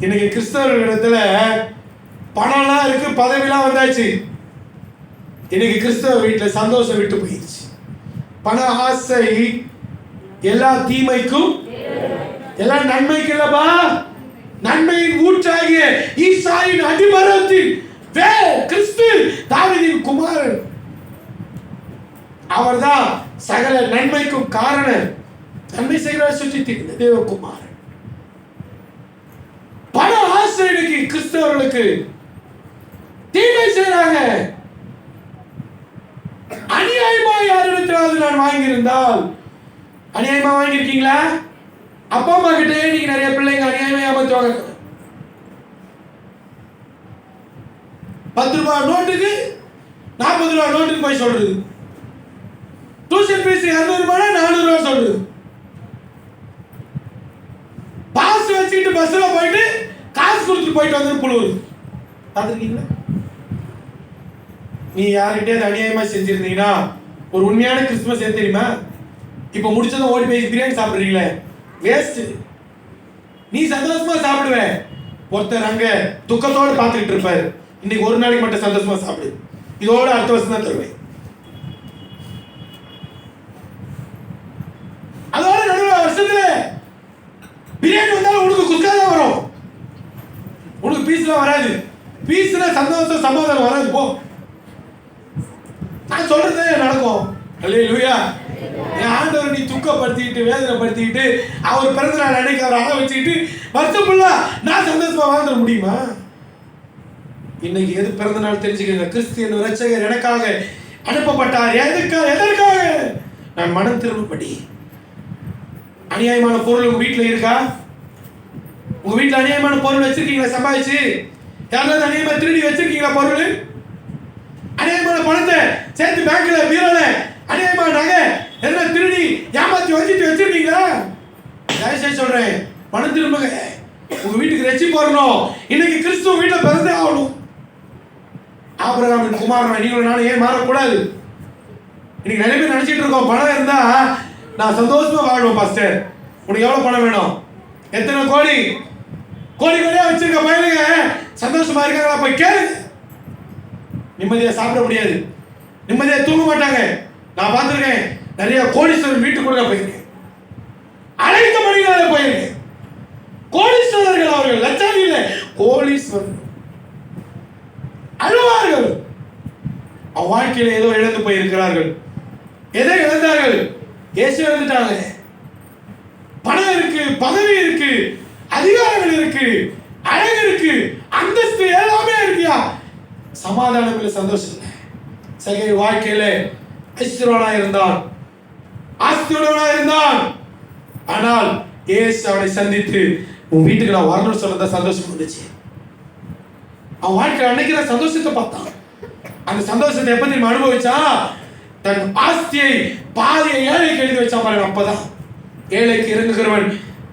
இன்னைக்கு கிறிஸ்தவர்களிடத்துல பணம்லாம் இருக்கு, பதவிலாம் வந்தாச்சு. இன்னைக்கு கிறிஸ்தவ வீட்டுல சந்தோஷம் விட்டு போயிடுச்சு. பண ஆசை எல்லா தீமைக்கும் எல்லா நன்மைக்கு இல்லப்பா. நன்மையின் ஊற்றாகிய ஈசாயின் அடிமரத்தில் கிறிஸ்து தாவீதின் குமாரன். அவர்தான் சகல நன்மைக்கும் காரணம். நன்மை செய்கிற சுற்றி தேவகுமாரன். பண ஆசை இன்னைக்கு கிறிஸ்தவர்களுக்கு தீமை செய்றாங்க. அநியாயமா யாரிடத்திலாவது நான் வாங்கியிருந்தால், அநியாயமா வாங்கியிருக்கீங்களா? அப்பா அம்மா கிட்டே இன்னைக்கு நிறைய பிள்ளைங்க அநியாயமா ஏமாத்துவாங்க. 10 ரூபாய் நோட்டுக்கு 40 ரூபாய் நோட்டுக்கு போய் சொல்றது. டியூஷன் ஃபீஸ் 200 ரூபாய் 400 ரூபாய் சொல்றது. பாஸ் வச்சுட்டு பஸ்ல போயிட்டு காசு கொடுத்துட்டு போயிட்டு வந்து புழுவுது. பார்த்துருக்கீங்களா? நீ யார்கிட்டே அநியாயமா செஞ்சிருந்தீங்கன்னா ஒரு உண்மையான கிறிஸ்துமஸ் ஏன் தெரியுமா? இப்ப முடிச்சதும் ஓடி போய் பிரியாணி சாப்பிடுறீங்களே, வேஸ்ட். நீ சந்தோஷமா சாப்பிடுவ, ஒருத்தர் அங்க துக்கத்தோடு பார்த்துக்கிட்டு இருப்பாரு. இன்னைக்கு ஒரு நாளைக்கு மட்டும் சந்தோஷமா சாப்பிடு, இதோட அடுத்த வருஷம் தான் தருவேன். அதோட நடுவில் வருஷத்துல பிரியாணி வந்தாலும் உனக்கு குஸ்கா தான் வரும், உனக்கு பீஸ்லாம் வராது. பீஸ்ல சந்தோஷம் சமாதானம் வராது. போ, நான் சொல்றதே நடக்கும். அல்லேலூயா. என் ஆண்டவர் நீ துக்கப்படுத்திட்டு வேதனைப்படுத்திட்டு அவர் பிறந்த நாள் அன்னைக்கு அவர் அழ வச்சுக்கிட்டு வருஷம் ஃபுல்லா நான் சந்தோஷமா வாழ்ந்துட முடியுமா? இன்னைக்கு எது பிறந்த நாள் தெரிஞ்சுக்கங்க. கிறிஸ்து என்னும் இரட்சகர் எனக்காக அனுப்பப்பட்டார். எதற்காக? நான் மனம் திரும்பப்படி. அநியாயமான பொருள் உங்க வீட்டுல இருக்கா? உங்க வீட்டுல அநியாயமான பொருள் வச்சிருக்கீங்களா? சம்பாதிச்சு யாராவது அநியாயமா திருடி வச்சிருக்கீங்களா? பொருள் அநியாயமான பணத்தை சேர்த்து பேங்க்ல பீரோல அநியாயமான நகை எல்லாம் திருடி ஏமாத்தி வச்சிருக்கீங்களா? தயவுசெய்து சொல்றேன், மனம் திரும்புங்க. உங்க வீட்டுக்கு ரட்சிப்பு வரணும். இன்னைக்கு கிறிஸ்துவ வீட்டில் பிறந்தே ஆகணும். ஆபிரகாமின் குமாரன் நீங்களும் நானும் ஏன் மாறக்கூடாது? இன்னைக்கு நிறைய பேர் நினைச்சிட்டு இருக்கோம், பணம் இருந்தா நான் சந்தோஷமா வாழ்வேன் பாஸ்டர். உனக்கு எவ்வளவு பணம் வேணும்? எத்தனை கோடி கோடியா வச்சிருக்க பையனுங்க சந்தோஷமா இருக்காங்களா? போய் கேளுங்க. நிம்மதியா சாப்பிட முடியாது, நிம்மதியா தூங்க மாட்டாங்க. நான் பார்த்திருக்கேன், நிறைய கோடீஸ்வரர் வீட்டுக்குள்ள போயிருக்கேன், அழைத்த மணிகளால போயிருக்கேன். கோடீஸ்வரர்கள் அவர்கள், லட்சாதி இல்லை, கோடீஸ்வரர் அழுவார்கள். அவன் வாழ்க்கையில ஏதோ இழந்து போயிருக்கிறார்கள். எதை இழந்தார்கள்? இயேசு இழந்துட்டாங்க. பணம் இருக்கு, பதவி இருக்கு, அதிகாரங்கள் இருக்கு, அழகு இருக்கு, அந்தஸ்து எல்லாமே இருக்கியா, சமாதானம் இல்லை, சந்தோஷம் இல்லை. சகை வாழ்க்கையில ஐஸ்வர்யவானா இருந்தான், ஆஸ்தியுடையவனா இருந்தான். ஆனால் இயேசு அவனை சந்தித்து உன் வீட்டுக்கு நான் வரணும்னு சொன்னதான் சந்தோஷம் வந்துச்சு. அவன் வாழ்க்கையில் அன்னைக்கு தான் சந்தோஷத்தை பார்த்தான். அந்த சந்தோஷத்தை எப்ப தெரியுமா அனுபவிச்சா? தன் ஆஸ்தியை பாதியை ஏழைக்கு எழுதி வச்சா பாருங்க. அப்பதான் ஏழைக்கு இறங்குகிறவன்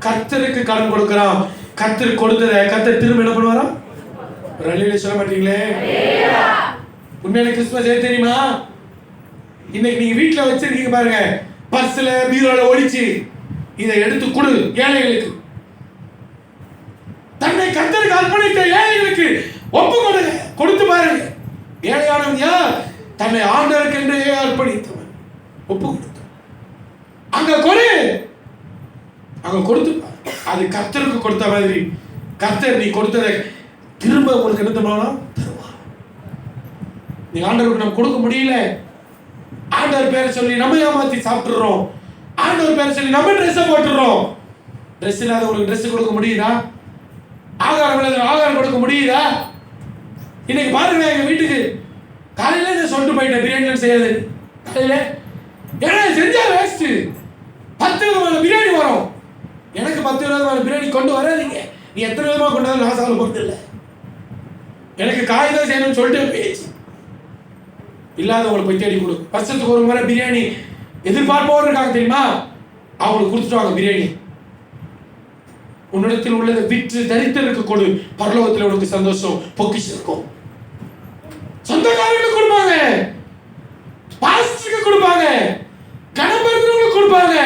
கர்த்தருக்கு கடன் கொடுக்கிறான். கர்த்தர் கொடுத்ததை கர்த்தர் திரும்ப என்ன பண்ணுவாராம்? ஒரு அள்ளியில சொல்ல மாட்டீங்களே. உண்மையான கிறிஸ்துமஸ் ஏன் தெரியுமா? இன்னைக்கு நீங்க வீட்டுல வச்சிருக்கீங்க பாருங்க, பர்ஸ்ல பீரோல ஒளிச்சு, இதை எடுத்து கொடு ஏழைகளுக்கு. தன்னை கர்த்தருக்கு அர்ப்பணித்த ஏழைகளுக்கு ஒப்பு கொடுங்க, கொடுத்து பாருங்க. ஏழையானவன் யார்? தன்னை ஆண்டவருக்கு என்றே அர்ப்பணித்தவன். ஒப்பு கொடுத்து அங்க கொடு, அங்க கொடுத்து அது கர்த்தருக்கு கொடுத்த மாதிரி கர்த்தர் நீ கொடுத்ததை திரும்ப உங்களுக்கு என்ன தருவான். நீ ஆண்டவருக்கு நம்ம கொடுக்க முடியல, ஆண்டவர் பேரை சொல்லி நம்ம ஏமாத்தி சாப்பிட்டுறோம், ஆண்டவர் பேரை சொல்லி நம்ம ட்ரெஸ் போட்டுறோம். ட்ரெஸ் இல்லாதவங்களுக்கு ட்ரெஸ் கொடுக்க முடியுதா? ஆகாரம் இல்லாத ஆகாரம் கொடுக்க முடியுதா? இன்னைக்கு பாருங்க, எங்க வீட்டுக்கு காலையில இதை சொல்லிட்டு போயிட்டேன், பிரியாணி செய்யாது காலையில. ஏன்னா செஞ்சா வேஸ்ட். 10 விதமான பிரியாணி வரும், எனக்கு 10 விதமான பிரியாணி கொண்டு வராதீங்க. நீ எத்தனை விதமா கொண்டு வர நான் சாப்பிட போறது இல்லை. எனக்கு காய் தான் செய்யணும்னு சொல்லிட்டு போயிடுச்சு. இல்லாதவங்களுக்கு போய் தேடி கொடு. வருஷத்துக்கு ஒரு முறை பிரியாணி எதிர்பார்ப்போர் இருக்காங்க தெரியுமா? அவங்களுக்கு கொடுத்துட்டாங்க பிரியாணி. உன்னிடத்தில் உள்ளதை விற்று தரித்திற்கு கொடு, பரலோகத்தில் உனக்கு சந்தோஷம் பொக்கிஷம் இருக்கும். சொந்தக்காரங்களுக்கு கொடுப்பாங்க, பாஸ்டருக்கு கொடுப்பாங்க, கணவர்களுக்கு கொடுப்பாங்க.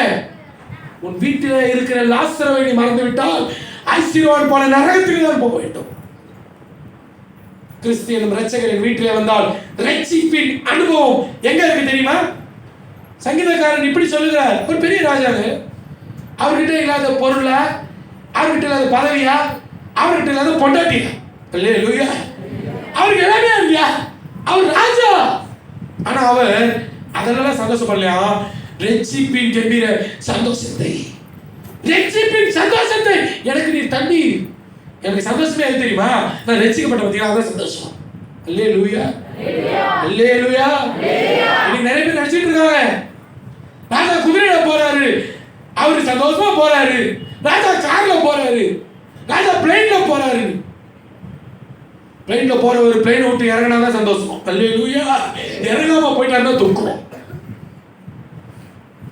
உன் வீட்டில் இருக்கிற லாசரவை நீ மறந்து விட்டால் ஐஸ்வர்யவான் போல நரகத்துக்கு தான் போக வேண்டும். கிறிஸ்து எனும் இரட்சகரின் வீட்டிலே வந்தால் ரட்சிப்பின் அனுபவம் எங்க இருக்கு தெரியுமா? சங்கீதக்காரன் இப்படி சொல்லுகிறார். ஒரு பெரிய ராஜாங்க, அவர்கிட்ட இல்லாத பொருளா, அவர்கிட்ட இல்லாத பதவியா, அவர்கிட்ட இல்லாத பொண்டாட்டியா, அல்லேலூயா, அவருக்கு எல்லாமே இல்லையா, அவர் ராஜா. ஆனா அவர் அதெல்லாம் சந்தோஷப்படலையா? ரட்சிப்பின் கம்பீர சந்தோஷத்தை, ரட்சிப்பின் சந்தோஷத்தை எனக்கு நீ தண்ணி. எனக்கு சந்தோஷமே எது தெரியுமா? நான் ரட்சிக்கப்பட்ட பத்தியா, அதான் சந்தோஷம். அல்லேலூயா, அல்லேலூயா. இன்னைக்கு நிறைய பேர் நினைச்சிட்டு இருக்காங்க, ராஜா குதிரையில போறாரு, அவரு சந்தோஷமா போறாரு, ராஜா கார்ல போறாரு, ராஜா பிளைன்ல போறாரு. பிளைன்ல போற ஒரு பிளைன் விட்டு இறங்கினாதான் சந்தோஷம். அல்லேலூயா. இறங்காம போயிட்டாருன்னா துக்கம்.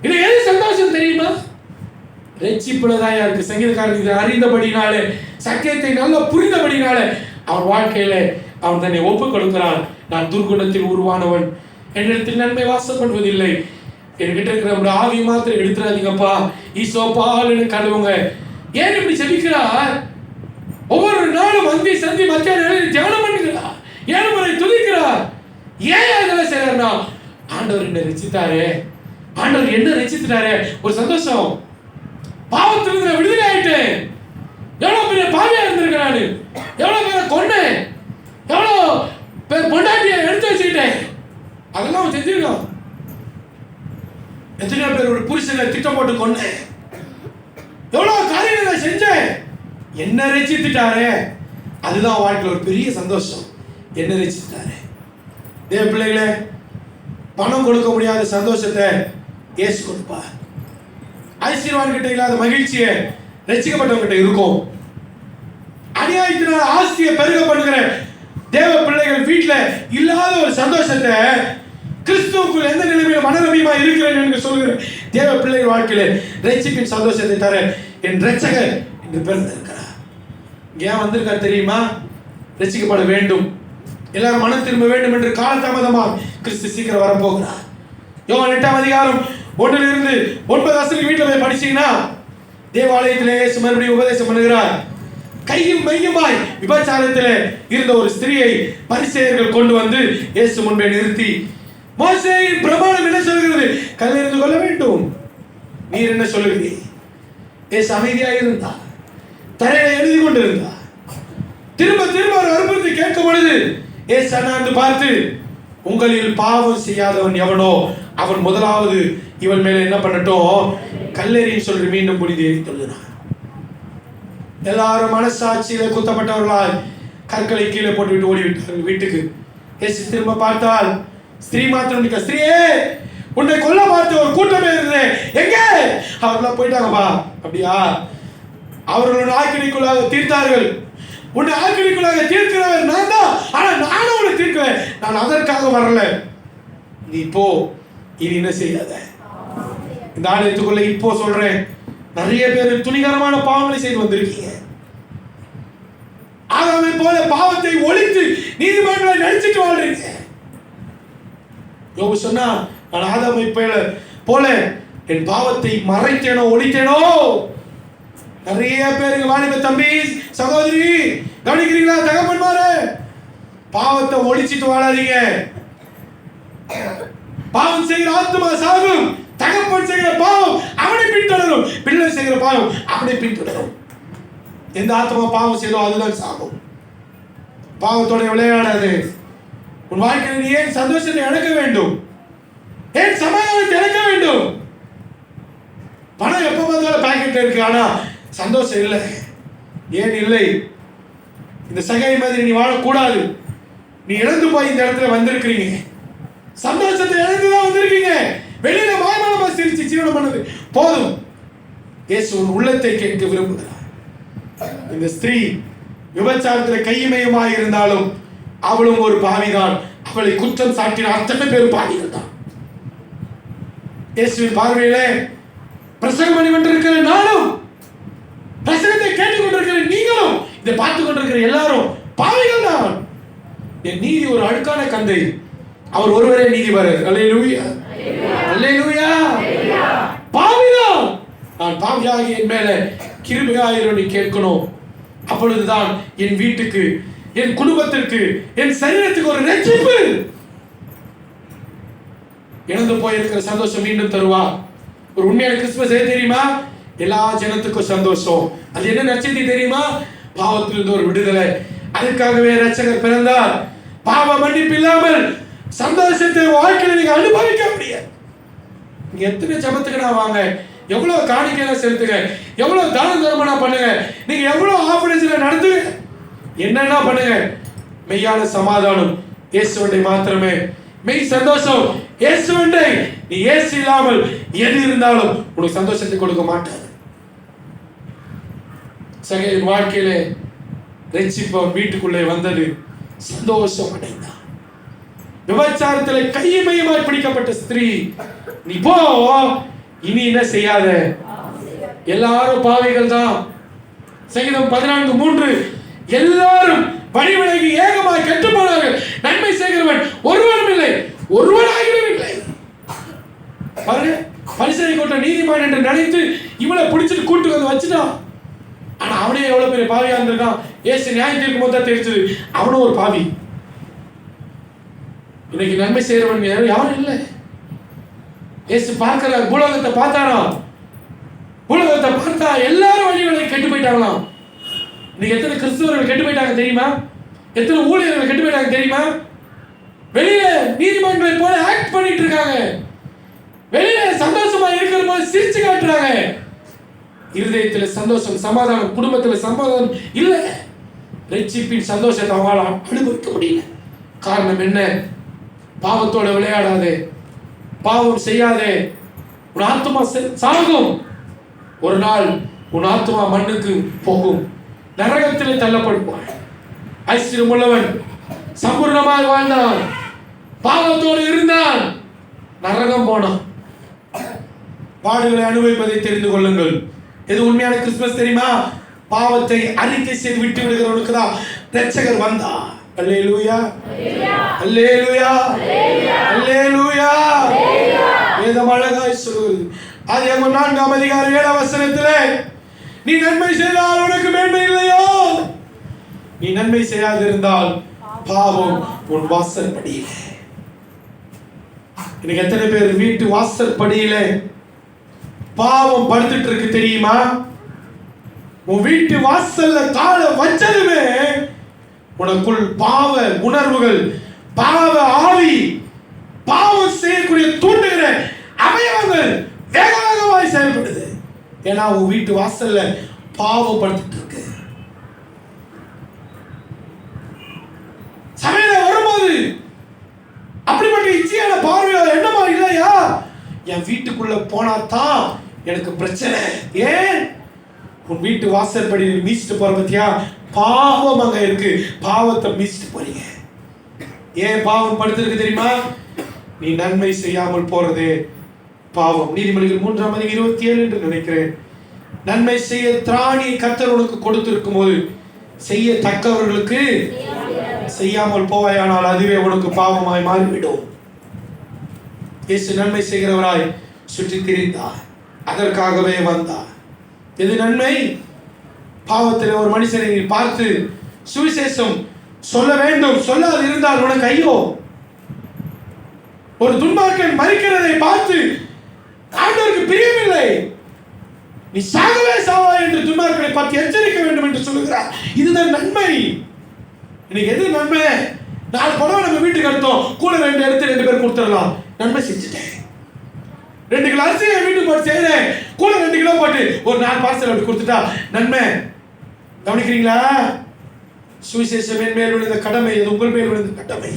இது எது சந்தோஷம் தெரியுமா? ரட்சிப்புலதான் இருக்கு. சங்கீதக்காரன் இதை அறிந்தபடினாலே, சத்தியத்தை நல்லா புரிந்தபடினாலே அவன் வாழ்க்கையில அவன் தன்னை ஒப்புக் கொடுக்கிறான். நான் துர்குணத்தில் உருவானவன், என்னிடத்தில் நன்மை வாசம் பண்ணுவதில்லை. என்கிட்ட இருக்கிற ஒரு ஆவி மாத்திரம் எடுத்துறாதீங்கப்பா, ஈசோப்பால் எனக்கு கழுவுங்க. ஏன் இப்படி செபிக்கிறார்? ஒவ்வொரு நாளும் வந்தி சந்தி மத்திய நிலையில் தியானம் பண்ணுகிறார், 7 முறை துதிக்கிறார். ஏன் அதெல்லாம் செய்யறாருன்னா, ஆண்டவர் என்ன ரட்சித்தாரே, ஆண்டவர் என்ன ரட்சித்தாரே, ஒரு சந்தோஷம். பாவத்திலிருந்து விடுதலை ஆயிட்டேன், எவ்வளவு பெரிய பாவியா இருந்திருக்கிறாரு, எவ்வளவு பேரை கொன்னேன், எவ்வளவு பேர் பொண்டாட்டியை எடுத்து வச்சுக்கிட்டேன், அதெல்லாம் அவன் செஞ்சிருக்கான். எத்தனையோ பேர் ஒரு புருஷனை திட்டம் போட்டு கொன்னேன், எவ்வளவு காரியங்களை செஞ்சேன், என்ன ரட்சித்துட்டாரே. அதுதான் வாழ்க்கையில் ஒரு பெரிய சந்தோஷம். என்ன ரட்சித்தாரே. தேவ பிள்ளைகளே, பணம் கொடுக்க முடியாத சந்தோஷத்தை இயேசு கொடுப்பார். ஐஸ்வர்யவான் கிட்ட இல்லாத மகிழ்ச்சியை ரட்சிக்கப்பட்டவங்க கிட்ட இருக்கும். அநியாயத்தினால் ஆஸ்தியை பெருக பண்ணுகிற தேவ பிள்ளைகள் வீட்டுல இல்லாத ஒரு சந்தோஷத்தை கிறிஸ்துவுக்குள் எந்த நிலைமையில மனரமியமா இருக்கிறேன் என்று சொல்கிற தேவ பிள்ளைகள் வாழ்க்கையில ரட்சிப்பின் சந்தோஷத்தை தர என் ரட்சகர் என்று பிறந்திருக்கிறார். ஏன் வந்திருக்கார் தெரியுமா? ரட்சிக்கப்பட வேண்டும், எல்லாரும் மனம் திரும்ப வேண்டும் என்று காலதாமதமாக கிறிஸ்து சீக்கிரம் வரப்போகிறார். யோவான் 8ஆம் அதிகாரம் 1 to 9 வீட்டுல போய் படிச்சீங்கன்னா தேவாலயத்திலே இயேசு மறுபடியும் உபதேசம் பண்ணுகிறார். கையும் மையுமாய் விபச்சாரத்திலே இருந்த ஒரு ஸ்திரியை பரிசேயர்கள் கொண்டு வந்து இயேசு முன்பே நிறுத்தி, மோசேயின் பிரமாணம் என்ன சொல்கிறது? கல்லெறிந்து கொள்ள வேண்டும். நீர் என்ன சொல்லுகிறீர்? இயேசு அமைதியாக இருந்தார், தரையில எழுதி கொண்டிருந்தார். திரும்ப திரும்ப ஒரு வற்புறுத்தி கேட்கும் பொழுது இயேசு அண்ணாந்து பார்த்து, உங்களில் பாவம் செய்யாதவன் எவனோ அவன் முதலாவது இவன் மேல என்ன பண்ணட்டும், கல்லெறின்னு சொல்லி மீண்டும் புனித சொல்லுகிறார். எல்லாரும் மனசாட்சியில குத்தப்பட்டவர்களால் கற்களை கீழே போட்டுவிட்டு ஓடிவிட்டார்கள் வீட்டுக்கு. இயேசு திரும்ப பார்த்தால் ஸ்திரீ மாத்திரம் நிற்க, ஸ்திரீயே உன்னை கொல்ல பார்த்து ஒரு கூட்டமே இருந்தது எங்க? அவர்களா போயிட்டாங்கப்பா. அப்படியா? அவர்கள் ஆக்கினைக்குள்ளாக தீர்த்தார்கள். உன்னை ஆக்கினைக்குள்ளாக தீர்க்கிறவர் நான் தான், ஆனா நானும் உன்னை தீர்க்கிறேன். நான் அதற்காக வரல. நீ போ, இனி என்ன செய்யாத. இந்த ஆலயத்துக்குள்ள இப்போ சொல்றேன், நிறைய பேர் துணிகரமான பாவங்களை செய்து வந்திருக்கீங்க. ஆதாமை போல பாவத்தை ஒழித்து நீதிமன்றங்களை நடிச்சிட்டு வாழ்றீங்க. யோபு சொன்னா, நான் ஆதாமை போல என் பாவத்தை மறைத்தேனோ ஒழித்தேனோ. நிறைய பேருக்கு வாலிப தம்பி சகோதரி கவனிக்கிறீங்களா? தகப்பன்மாரே, பாவத்தை ஒழிச்சிட்டு வாழாதீங்க. பாவம் செய்கிற ஆத்மா சாகும். தகப்பன் செய்கிற பாவம் அவனை பின்தொடரும், பிள்ளை செய்கிற பாவம் அவனை பின்தொடரும். எந்த ஆத்மா பாவம் செய்தோ அதுதான் சாகும். பாவத்தோட விளையாடாது. உன் வாழ்க்கையில் நீ ஏன் சந்தோஷத்தை இழக்க வேண்டும்? ஏன் சமாதானத்தை இழக்க வேண்டும்? பணம் எப்ப பார்த்தாலும் பாக்கெட்ல இருக்கு, ஆனா சந்தோஷம் இல்லை. ஏன் இல்லை? இந்த சகை மாதிரி நீ வாழக்கூடாது. நீ இழந்து போய் இந்த இடத்துல வந்திருக்கிறீங்க. சந்தோஷத்தை இழந்துதான் வந்திருக்கீங்க. வெளியில வாய்மலமா சிரிச்சு ஜீவனம் பண்ணது போதும். இயேசு உன் உள்ளத்தை கேட்க விரும்புகிறார். இந்த ஸ்திரீ விபச்சாரத்தில் கையுமையுமாய் இருந்தாலும் அவளும் ஒரு பாவிதான். அவளை குற்றம் சாட்டின அத்தனை பேரும் பாவிகள் தான். இயேசுவின் பார்வையிலே பிரசங்கம் பண்ணி கொண்டிருக்கிற நானும், பிரசங்கத்தை கேட்டுக் கொண்டிருக்கிற நீங்களும், இதை பார்த்துக் கொண்டிருக்கிற எல்லாரும் பாவிகள் தான். என் நீதி ஒரு அழுக்கான கந்தை, அவர் ஒருவரே நீதிபரர். அல்லேலூயா, அல்லேலூயா. பாவிதான். நான் பாவியாகி என் மேல கிருபையாயிரம் நீ கேட்கணும். அப்பொழுதுதான் என் வீட்டுக்கு, என் குடும்பத்திற்கு, என் சரீரத்துக்கு ஒரு ரட்சிப்பு. இழந்து போயிருக்கிற சந்தோஷம் மீண்டும் தருவா. ஒரு உண்மையான கிறிஸ்துமஸ் எது தெரியுமா? எல்லா ஜனத்துக்கும் சந்தோஷம். அது என்ன நட்சத்திரம் தெரியுமா? பாவத்திலிருந்து ஒரு விடுதலை. அதுக்காகவே ரட்சகர் பிறந்தார். பாவ மன்னிப்பு இல்லாமல் சந்தோஷத்தை வாழ்க்கையில் நீங்க அனுபவிக்க முடியாது. நீங்க எத்தனை ஜபத்துக்கு நான் வாங்க, எவ்வளவு காணிக்கையெல்லாம் செலுத்துங்க, எவ்வளவு தான தர்மனா பண்ணுங்க, நீங்க எவ்வளவு ஆபரேஷன் நடத்துங்க, என்னென்ன பண்ணுங்க, மெய்யான சமாதானம் இயேசுவண்டை மாத்திரமே. மெய் சந்தோஷம் இயேசுவண்டை. நீ இயேசு இல்லாமல் எது இருந்தாலும் உனக்கு சந்தோஷத்தை கொடுக்க மாட்டார். சகையின் வாழ்க்கையிலே ரட்சிப்பவன் வீட்டுக்குள்ளே வந்தது, சந்தோஷம் அடைந்தான். விபச்சாரத்தில் கையுமையுமாய் பிடிக்கப்பட்ட ஸ்திரீ, நீ போ, இனி என்ன செய்யாத. எல்லாரும் பாவிகள் தான். சங்கீதம் 14:3, எல்லாரும் வழி விலகி ஏகமாய் கெட்டு போனார்கள், நன்மை செய்கிறவன் ஒருவனும் இல்லை, ஒருவனாகிலும் இல்லை. பாருங்க, பரிசேயர் கூட்டம் நீதிமான் என்று நினைத்து இவளை பிடிச்சிட்டு கூட்டு வந்து வச்சுட்டான். ஆனா அவனே எவ்வளவு பெரிய பாவியா இருந்திருக்கான். இயேசு நியாயம் தீர்க்கும் போது தான் தெரிஞ்சது அவனும் ஒரு பாவி. இன்னைக்கு நன்மை செய்யறவன் யாரும் இல்லை. இயேசு பார்க்கிறார், பூலோகத்தை பார்த்தாரா? பூலோகத்தை பார்த்தா எல்லாரும் வழிகளை கெட்டு போயிட்டாங்களாம். இன்னைக்கு எத்தனை கிறிஸ்துவர்கள் கெட்டு போயிட்டாங்க தெரியுமா? எத்தனை ஊழியர்கள் கெட்டு போயிட்டாங்க தெரியுமா? வெளியில நீதிமன்றங்களை போல ஆக்ட் பண்ணிட்டு இருக்காங்க. வெளியில சந்தோஷமா இருக்கிற போது சிரிச்சு காட்டுறாங்க. இருதயத்துல சந்தோஷம், சமாதானம், குடும்பத்துல சமாதானம் இல்ல. ரட்சிப்பின் சந்தோஷத்தை அவங்களால அனுபவிக்க முடியல. காரணம் என்ன? பாவத்தோட விளையாடாதே, பாவம் செய்யாதே. உன் ஆத்மா சாகும். ஒரு நாள் உன் ஆத்மா மண்ணுக்கு போகும், நரகத்திலே தள்ளப்படுவான். ஐஸ்வர்யம் உள்ளவன் சம்பூர்ணமாக வாழ்ந்தான், பாவத்தோடு இருந்தான், நரகம் போனான். பாடுகளை அனுபவிப்பதை தெரிந்து கொள்ளுங்கள். எது உண்மையான கிறிஸ்துமஸ் தெரியுமா? பாவத்தை அறிக்கை செய்து விட்டு விடுகிறவனுக்கு தான் ரட்சகர் வந்தார். அல்லேலூயா, அல்லேலூயா, அல்லேலூயா. வேதம் அழகாய் சொல்லுகிறது. ஆதியாகமம் 4:7 வசனத்திலே நீ நன்மை செய்தால் உனக்கு மேன்மை இல்லையோ? நீ நன்மை செய்யாதிருந்தால் பாவம் உன் வாசல் படியில. இன்னைக்கு எத்தனை பேர் வீட்டு வாசல் படியில பாவம் படுத்துட்டு இருக்கு தெரியுமா? உன் வீட்டு வாசல்ல காலை வச்சதுமே உனக்குள் பாவ உணர்வுகள், பாவ ஆவி, பாவம் செய்யக்கூடிய தூண்டுகிற அவயவங்கள் வேக வேகமாய் செயல்படுது. ஏன்னா உன் வீட்டு வாசல்ல பாவம் படுத்துட்டு இருக்கு. சமையல வரும்போது அப்படிப்பட்ட இச்சையான பார்வையால் என்னமா இல்லையா? என் வீட்டுக்குள்ள போனா தான் எனக்கு பிரச்சனை. ஏன்? உன் வீட்டு வாசற்படி மீச்சிட்டு போற பத்தியா? பாவம் அங்க இருக்கு. பாவத்தை மீச்சிட்டு போறீங்க. ஏன் பாவம் படுத்திருக்கு தெரியுமா? நீ நன்மை செய்யாமல் போறது பாவம். நீதிமொழிகள் 3:27 என்று நினைக்கிறேன். நன்மை செய்ய திராணி கர்த்தர் உனக்கு கொடுத்திருக்கும் போது செய்யத்தக்கவர்களுக்கு செய்யாமல் போவாயானால் அதுவே உனக்கு பாவமாய் மாறிவிடும். இயேசு நன்மை செய்கிறவராய் சுற்றி திரிந்தார். அதற்காகவே வந்தார். எது நன்மை? பாவத்தில் ஒரு மனுஷனை நீ பார்த்து சுவிசேஷம் சொல்ல வேண்டும், சொல்லாது இருந்தால் உனக்கு ஐயோ. ஒரு துன்மார்க்கன் மரிக்கிறதை பார்த்து ஆண்டவருக்கு பிரியமில்லை, நீ சாகவே சாவா என்று துன்மார்க்கனை பார்த்து எச்சரிக்க வேண்டும் என்று சொல்லுகிறார். இதுதான் நன்மை. இன்னைக்கு எது நன்மை? 4 படம் நம்ம வீட்டுக்கு எடுத்தோம், கூட 2 எடுத்து 2 பேர் கொடுத்துடலாம். நன்மை செஞ்சுட்டேன். 2 கிலோ அரிசி என் வீட்டுக்கு போட்டு செய்யறேன், கூட 2 கிலோ போட்டு ஒரு 4 பார்சல் அப்படி கொடுத்துட்டா நன்மை. கவனிக்கிறீங்களா? சுவிசேஷம் என் மேல் விழுந்த கடமை, இது உங்கள் மேல் விழுந்த கடமை.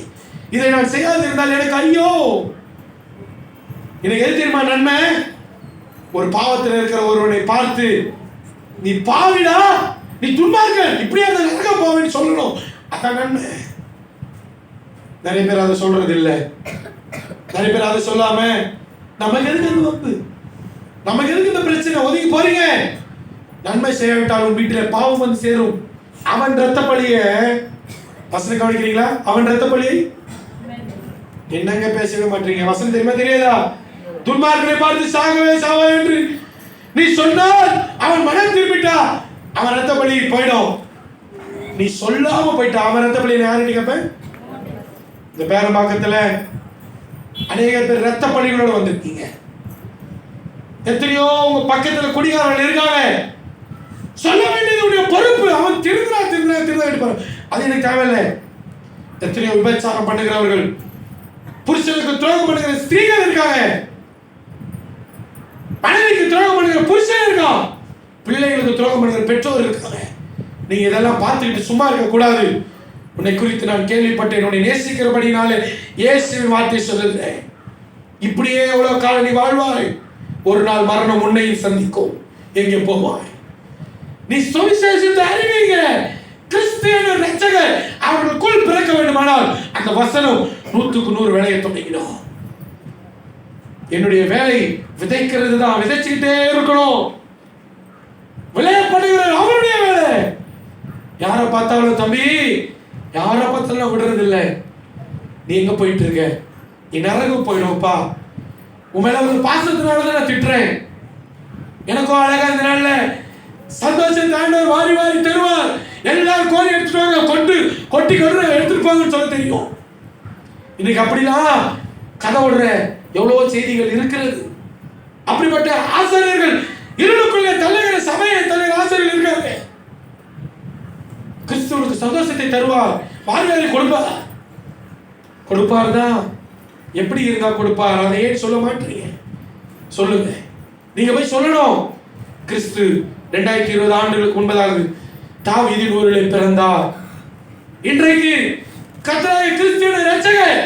இதை நான் செய்யாது இருந்தால் எனக்கு ஐயோ. எனக்கு எது தெரியுமா நன்மை? ஒரு பாவத்தில் இருக்கிற ஒருவனை பார்த்து நீ பாவிடா, நீ துன்மார்க்கன், இப்படியே அந்த நரகம் போவேன்னு சொல்லணும். அதான் நன்மை. நிறைய பேர் அதை சொல்றது இல்லை. நிறைய பேர் அதை சொல்லாம நமக்கு எதுக்கு அந்த வம்பு, நமக்கு எதுக்கு இந்த பிரச்சனை, ஒதுங்கி போறீங்க. நன்மை செய்யாவிட்டால் உன் வீட்டில் பாவம் வந்து சேரும். அவன் ரத்த பழிய வசனம் கவனிக்கிறீங்களா? அவன் ரத்த பழியை என்னங்க பேசவே மாட்டீங்க? வசனம் தெரியுமா தெரியாதா? துன்மார்க்கனை பார்த்து சாகவே சாவா என்று நீ சொன்னால் அவன் மனம் திரும்பிட்டா அவன் ரத்த பலி போயிடும். நீ சொல்லாம போயிட்டா அவன் ரத்த பலி யாரு கேப்ப? இந்த பேரம்பாக்கத்துல அநேக பேர் ரத்த பலிகளோட வந்திருக்கீங்க. எத்தனையோ உங்க பக்கத்துல குடிகாரர்கள் இருக்காங்க. சொல்ல வேண்டியது பொறுப்பு. அவன் திருந்தா அது எனக்கு தேவையில்லை. எத்தனையோ விபச்சாரம் பண்ணுகிறவர்கள், புருஷனுக்கு துரோகம் பண்ணுகிற ஸ்திரீகள் இருக்காங்க, மனைவிக்கு துரோகம் பண்ணுகிற புருஷன் இருக்கான், பிள்ளைகளுக்கு துரோகம் பண்ணுகிற பெற்றோர் இருக்காங்க. நீங்க இதெல்லாம் பார்த்துக்கிட்டு சும்மா இருக்க கூடாது. உன்னை குறித்து நான் கேள்விப்பட்டேன், உன்னை நேசிக்கிறபடினாலே இயேசுவின் வார்த்தை சொல்லுகிறேன். இப்படியே எவ்வளவு காலம் நீ வாழ்வாய், ஒரு நாள் மரணம் உன்னையும் சந்திக்கும். எங்கே போவாய்? நீ சுவிசேஷத்தை அறிவீங்க. கிறிஸ்தியன் ரட்சகர் அவர்களுக்குள் பிறக்க வேண்டுமானால் அந்த வசனம் 100க்கு 100 வேலையை தொடங்கிடும். என்னுடைய வேலை விதைக்கிறது தான், விதைச்சுக்கிட்டே இருக்கணும். விளையப்படுகிற அவருடைய வேலை. யாரை பார்த்தாலும் தம்பி, யாரை பார்த்தாலும் விடுறது இல்லை. நீ எங்க போயிட்டு இருக்க? நீ நரகம் போயிடுவப்பா. உன் மேல ஒரு பாசத்தினாலதான் நான் திட்டுறேன். எனக்கும் அழகா இந்த நாள்ல சந்தோஷத்தை ஆண்டவர் வாரி வாரி தருவார். எல்லாரும் கோரி எடுத்துட்டு வாங்க, கொட்டி எடுத்துட்டு போங்கன்னு சொல்ல தெரியும். இன்னைக்கு அப்படிலாம் கதை விடுற எவ்வளவோ செய்திகள் இருக்கிறது. அப்படிப்பட்ட ஆசிரியர்கள் இருளுக்குள்ளே தள்ளுகிற சபையை தள்ளுகிற ஆசிரியர்கள் இருக்காங்க. கிறிஸ்துவுக்கு சந்தோஷத்தை தருவார், வாரி கொடுப்பார் தான். எப்படி இருந்தா கொடுப்பார்? அதை ஏன் சொல்ல மாட்டீங்க? சொல்லுங்க. நீங்க போய் சொல்லணும். கிறிஸ்து 2020 ஆண்டுகளுக்கு முன்பதாக தாவீதின் ஊரிலே பிறந்தார். இன்றைக்கு கர்த்தராகிய கிறிஸ்துவின் இரட்சகர்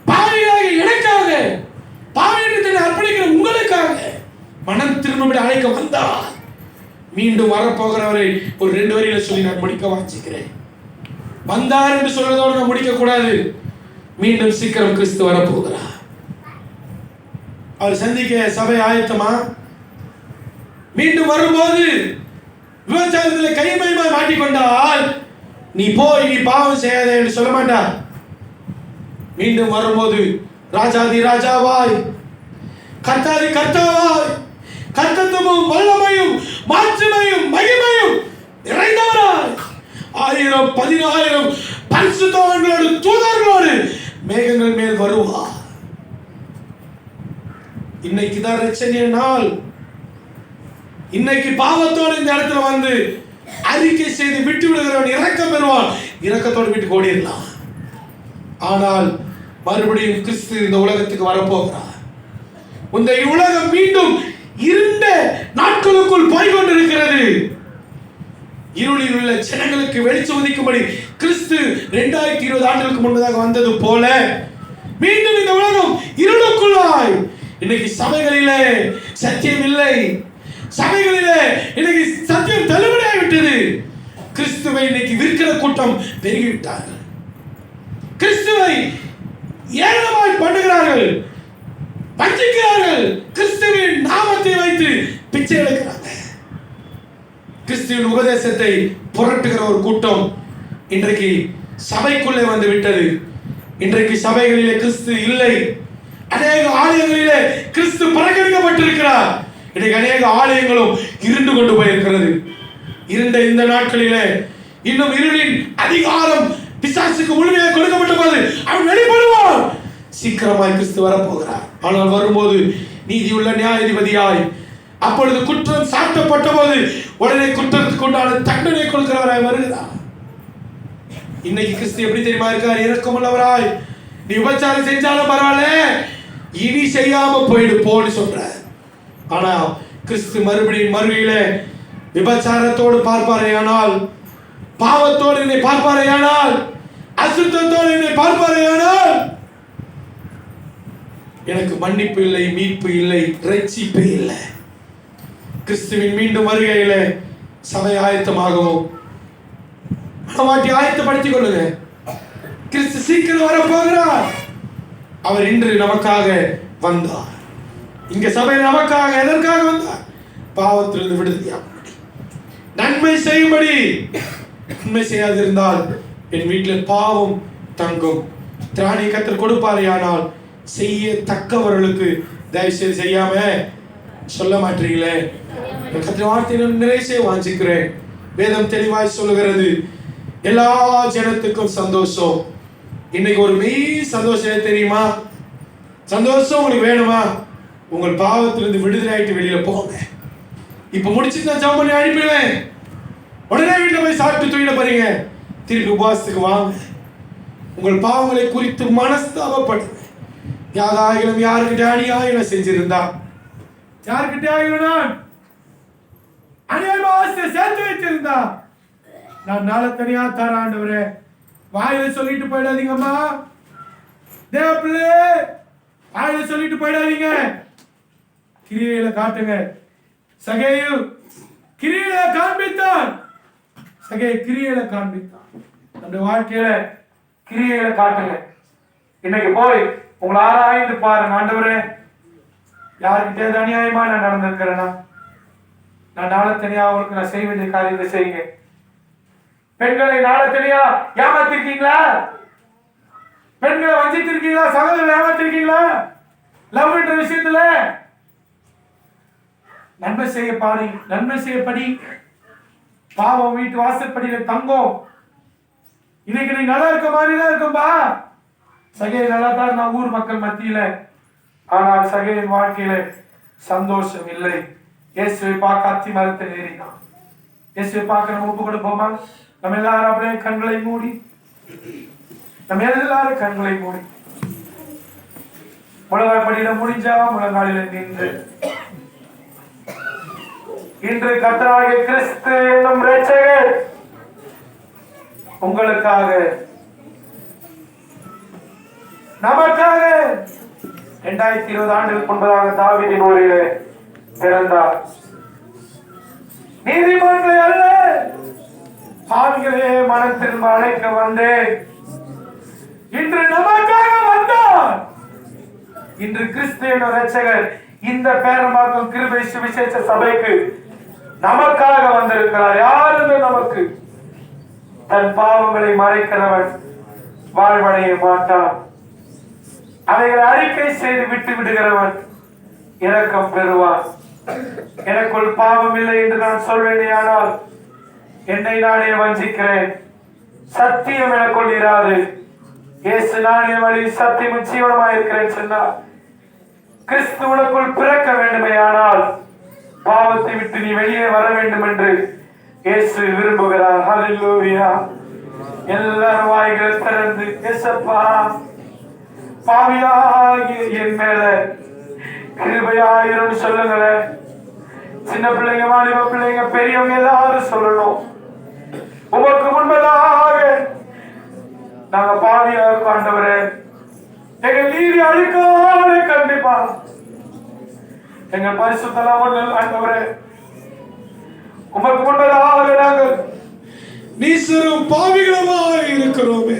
பாவிகளாகிய எனக்காக, பாவியிடத்தை அர்ப்பணிக்கிற உங்களுக்காக மனம் திரும்பி அழைக்க வந்தார். மீண்டும் வரப்போகிறவரை ஒரு 2 வரியில சொல்லி நான் முடிக்க வாஞ்சிக்கிறேன். வந்தார் என்று சொல்றதோடு நான் முடிக்க கூடாது. மீண்டும் சீக்கிரம் கிறிஸ்து வரப்போகிறார். அவர் சந்திக்க சபை ஆயத்தமா? மீண்டும் வரும்போது விபச்சாரத்தில் கைமயமாய் மாட்டிக்கொண்டால் நீ போய் நீ பாவம் செய்யாதே என்று சொல்ல மாட்டார். மீண்டும் வரும்போது ராஜாதி ராஜாவாய், கர்த்தாதி கர்த்தாவாய், கர்த்தத்துவமும் வல்லமையும் மாட்சிமையும் மகிமையும் நிறைந்தவராய் 1000 10,000 பரிசுத்தவான்களோடு தூதர்களோடு மேகங்கள் மேல் வருவார். இன்னைக்கு தான் ரட்சணிய நாள். இன்னைக்கு பாவத்தோடு இந்த இடத்துல வந்து அறிக்கை செய்து விட்டு விடுகிறவன் இரக்கம் பெறுவான். இரக்கத்தோடு விட்டு ஓடிடலாம். ஆனால் மறுபடியும் கிறிஸ்து இந்த உலகத்துக்கு வரப்போகிறார். இந்த உலகம் மீண்டும் இருண்ட நாட்களுக்குள் போய்கொண்டிருக்கிறது. இருளில் உள்ள ஜனங்களுக்கு வெளிச்சம் உதிக்கும்படி கிறிஸ்து 2020 ஆண்டுகளுக்கு முன்பதாக வந்தது போல மீண்டும் இந்த உலகம் இருளுக்குள்ளாய். இன்னைக்கு சபைகளிலே சத்தியம் இல்லை. சபைகளிலே இன்னைக்கு சத்தியம் தள்ளுபடியாகிவிட்டது. கிறிஸ்துவை இன்னைக்கு விற்கிற கூட்டம் பெருகிவிட்டார்கள். கிறிஸ்துவை ஏளனமாய் பண்ணுகிறார்கள், வஞ்சிக்கிறார்கள். கிறிஸ்துவின் நாமத்தை வைத்து பிச்சை எடுக்கிறாங்க. கிறிஸ்துவின் உபதேசத்தை புரட்டுகிற ஒரு கூட்டம் இன்றைக்கு சபைக்குள்ளே வந்து விட்டது. இன்றைக்கு சபைகளிலே கிறிஸ்து இல்லை. அநேக ஆலயங்களிலே கிறிஸ்து புறக்கணிக்கப்பட்டிருக்கிறார். இன்றைக்கு அநேக ஆலயங்களும் இருண்டு கொண்டு போயிருக்கிறது. இருந்த இந்த நாட்களிலே இன்னும் இருளின் அதிகாரம் பிசாசுக்கு முழுமையாக கொடுக்கப்பட்ட போது அவன் வெளிப்படுவான். சீக்கிரமாய் கிறிஸ்து வரப்போகிறார். ஆனால் வரும்போது நீதியுள்ள நியாயாதிபதியாய், அப்பொழுது குற்றம் சாட்டப்பட்ட போது உடனே குற்றத்துக்கு உண்டான தண்டனை கொடுக்கிறவராய் வருகிறார். இன்னைக்கு கிறிஸ்து எப்படி தெரியுமா இருக்கார்? இரக்கமுள்ளவராய். நீ உபச்சாரம் செஞ்சாலும் பரவாயில்ல, இனி செய்யாம போயிடு போன்னு சொல்ற. ஆனா கிறிஸ்து மறுபடியும் மறுவையில விபச்சாரத்தோடு பார்ப்பாரேயானால், பாவத்தோடு என்னை பார்ப்பாரேயானால், அசுத்தத்தோடு என்னை பார்ப்பாரேயானால், எனக்கு மன்னிப்பு இல்லை, மீட்பு இல்லை, ரட்சிப்பு இல்லை. கிறிஸ்துவின் மீண்டும் வருகையில சபை ஆயத்தமாகவும் மனவாட்டி ஆயத்தப்படுத்திக் கொள்ளுங்க. கிறிஸ்து சீக்கிரம் வரப்போகிறார். அவர் இன்று நமக்காக வந்தார். இங்க சபையில் நமக்காக எதற்காக வந்தார்? பாவத்திலிருந்து விடுதலையாகும்படி, நன்மை செய்யும்படி. நன்மை செய்யாதிருந்தால் என் வீட்டில் பாவம் தங்கும். திராணி கத்தர் கொடுப்பாரையானால் செய்ய தக்கவர்களுக்கு தயவு செய்து செய்யாம சொல்ல மாட்டீங்களே. கத்தர் வார்த்தையை நிறைய செய்ய வாஞ்சிக்கிறேன். வேதம் தெளிவாய் சொல்லுகிறது, எல்லா ஜனத்துக்கும் சந்தோஷம். இன்னைக்கு ஒரு மெய் சந்தோஷம் தெரியுமா? சந்தோஷம் உங்களுக்கு வேணுமா? உங்கள் பாவத்திலிருந்து விடுதலை ஆயிட்டு வெளியில போங்க. இப்ப முடிச்சுட்டு நான் ஜெபம் பண்ணி அனுப்பிடுவேன். உடனே வீட்டில் போய் சாப்பிட்டு தூங்கிட போறீங்க. திருப்பி உபவாசத்துக்கு வாங்க. உங்கள் பாவங்களை குறித்து மனஸ்தாபப்படுங்க. யாராயிரம் யாருக்கிட்ட அநியாயம் செஞ்சிருந்தா, யாருக்கிட்ட ஆகியும் அநியாயத்தை சேர்த்து வச்சிருந்தா, நான் நாளை தனியா தர ஆண்டவரே வாயில சொல்லிட்டு போயிடாதீங்கம்மா. தேவப்பிள்ளை வாயில சொல்லிட்டு போயிடாதீங்க. கிரியையில காட்டுங்க. சகேயு கிரியையில காண்பித்தான். சகே கிரியையில காண்பித்தான். நம்முடைய வாழ்க்கையில கிரியையில காட்டுங்க. இன்னைக்கு போய் உங்களை ஆராய்ந்து பாருங்க. ஆண்டவரே, யாருக்கிட்ட அநியாயமா நான் நடந்திருக்கிறேன்னா, நான் நாளை தனியா அவங்களுக்கு நான் செய்ய வேண்டிய காரியத்தை செய்யுங்க. பெண்களை நாளை தனியா ஏமாத்திருக்கீங்களா? பெண்களை வஞ்சித்திருக்கீங்களா? சகோதரரை ஏமாத்திருக்கீங்களா? லவ் என்ற விஷயத்துல நன்மை செய்ய பாரு, நன்மை செய்யப்படி. பாவம் வீட்டு வாசற்படியில தங்கும். இன்னைக்கு நீ நல்லா இருக்க மாதிரிதான் இருக்கும்பா. சகே நல்லா தான் நான் ஊர் மக்கள் மத்தியில. ஆனால் சகையின் வாழ்க்கையில சந்தோஷம் இல்லை. இயேசுவை பார்க்க அத்தி மரத்தை ஏறினான். இயேசுவை பார்க்க நம்ம ஒப்பு கொடுப்போமா? நம்ம எல்லாரும் அப்படியே கண்களை மூடி, நம்ம எல்லாரும் கண்களை மூடி முழங்கால்படியில முடிஞ்சா முழங்காலில நின்று இன்று கர்த்தராகிய கிறிஸ்து என்னும் இரட்சகர் உங்களுக்காக நமக்காக 2020 ஆண்டுகளுக்கு முன்பதாக தாவீதின் ஊரிலே பிறந்தார். நீதிமன்றை அல்ல, பாவிகளே மனம் திரும்ப அழைக்க வந்தேன். இன்று நமக்காக வந்தார். இன்று கிறிஸ்து என்னும் இரட்சகர் இந்த பேரம்பாக்கம் கிருபை சுவிசேஷ சபைக்கு நமக்காக வந்திருக்கிறார். யாருமே நமக்கு தன் பாவங்களை மறைக்கிறவன் வாழ்வடைய மாட்டான். அவைகளை அறிக்கை செய்து விட்டு விடுகிறவன் இரக்கம் பெறுவான். எனக்குள் பாவம் இல்லை என்று நான் சொல்வேனேயானால் என்னை நானே வஞ்சிக்கிறேன். சத்தியம் எனக்குள் இராது. இயேசு நானே வழி சத்தியம் ஜீவனமாய் இருக்கிறேன் சொன்னார். கிறிஸ்து உனக்குள் பிறக்க வேண்டுமேயானால் பாவத்தை விட்டு நீ வெளியே வர வேண்டும் என்று இயேசு விரும்புகிறார். ஹல்லேலூயா. எல்லாரும் வாய்கள் திறந்து இயேசப்பா பாவியாகிய என் மேல கிருபையாயிரம் சொல்லுங்களேன். சின்ன பிள்ளைங்க, வாலிப பிள்ளைங்க, பெரியவங்க எல்லாரும் சொல்லணும். உமக்கு முன்பதாக நாங்க பாவியாக ஆண்டவரே, எங்க நீதி அழிக்காத கண்டிப்பா எங்க பரிசுத்தலாம் ஆண்டவரே, உமக்கு முன்பதாக நாங்கள் நீசரும் பாவிகளுமாக இருக்கிறோமே.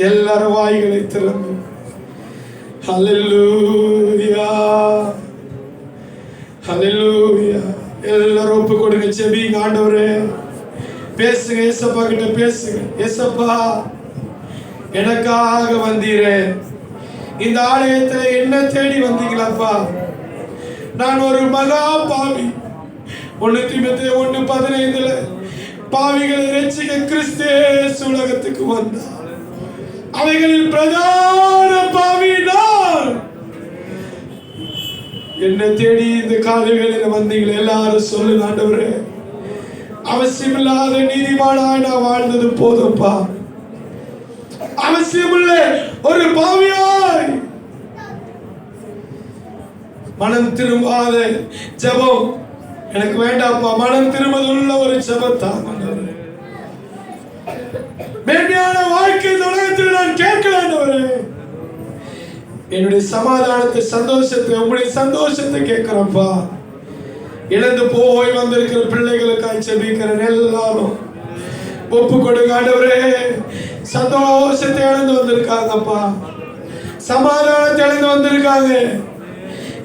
எல்லாரும் வாய்களை திறந்து ஹல்லேலூயா ஹல்லேலூயா எல்லாரும் ஒப்பு கொடுங்க, ஜெபிங்க. ஆண்டவரே பேசுங்க, ஏசப்பா கிட்ட பேசுங்க. ஏசப்பா எனக்காக வந்தீரே, இந்த ஆலயத்துல என்ன தேடி வந்தீங்களாப்பா? நான் ஒரு மகா பாவி. 1 தீமோத்தேயு 1:15 பாவிகளை ரட்சிக்க கிறிஸ்து உலகத்துக்கு வந்தார். அவைகளில் பிரதான பாவி நான். என்ன தேடி இந்த காலைகளில் வந்தீங்களே, எல்லாரும் சொல்லுங்க. ஆண்டவரே அவசியமில்லாத நீதிமானாய் நான் வாழ்ந்தது போதும்பா. அவசியமுள்ள ஒரு பாவியாய் மனம் திரும்பாத ஜெபம் எனக்கு வேண்டாப்பா. மனம் திரும்புள்ள ஒரு ஜெபத்தான் மேன்மையான வாழ்க்கை இந்த உலகத்தில் நான் கேட்கல. ஆண்டவரே என்னுடைய சமாதானத்தை, சந்தோஷத்தை, உங்களுடைய சந்தோஷத்தை கேட்கிறப்பா. இழந்து போய் வந்திருக்கிற பிள்ளைகளுக்காக ஜெபிக்கிறேன். எல்லாரும் ஒப்பு கொடுங்க. ஆண்டவரே சந்தோஷத்தை இழந்து வந்திருக்காங்கப்பா, சமாதானத்தை இழந்து வந்திருக்காங்க,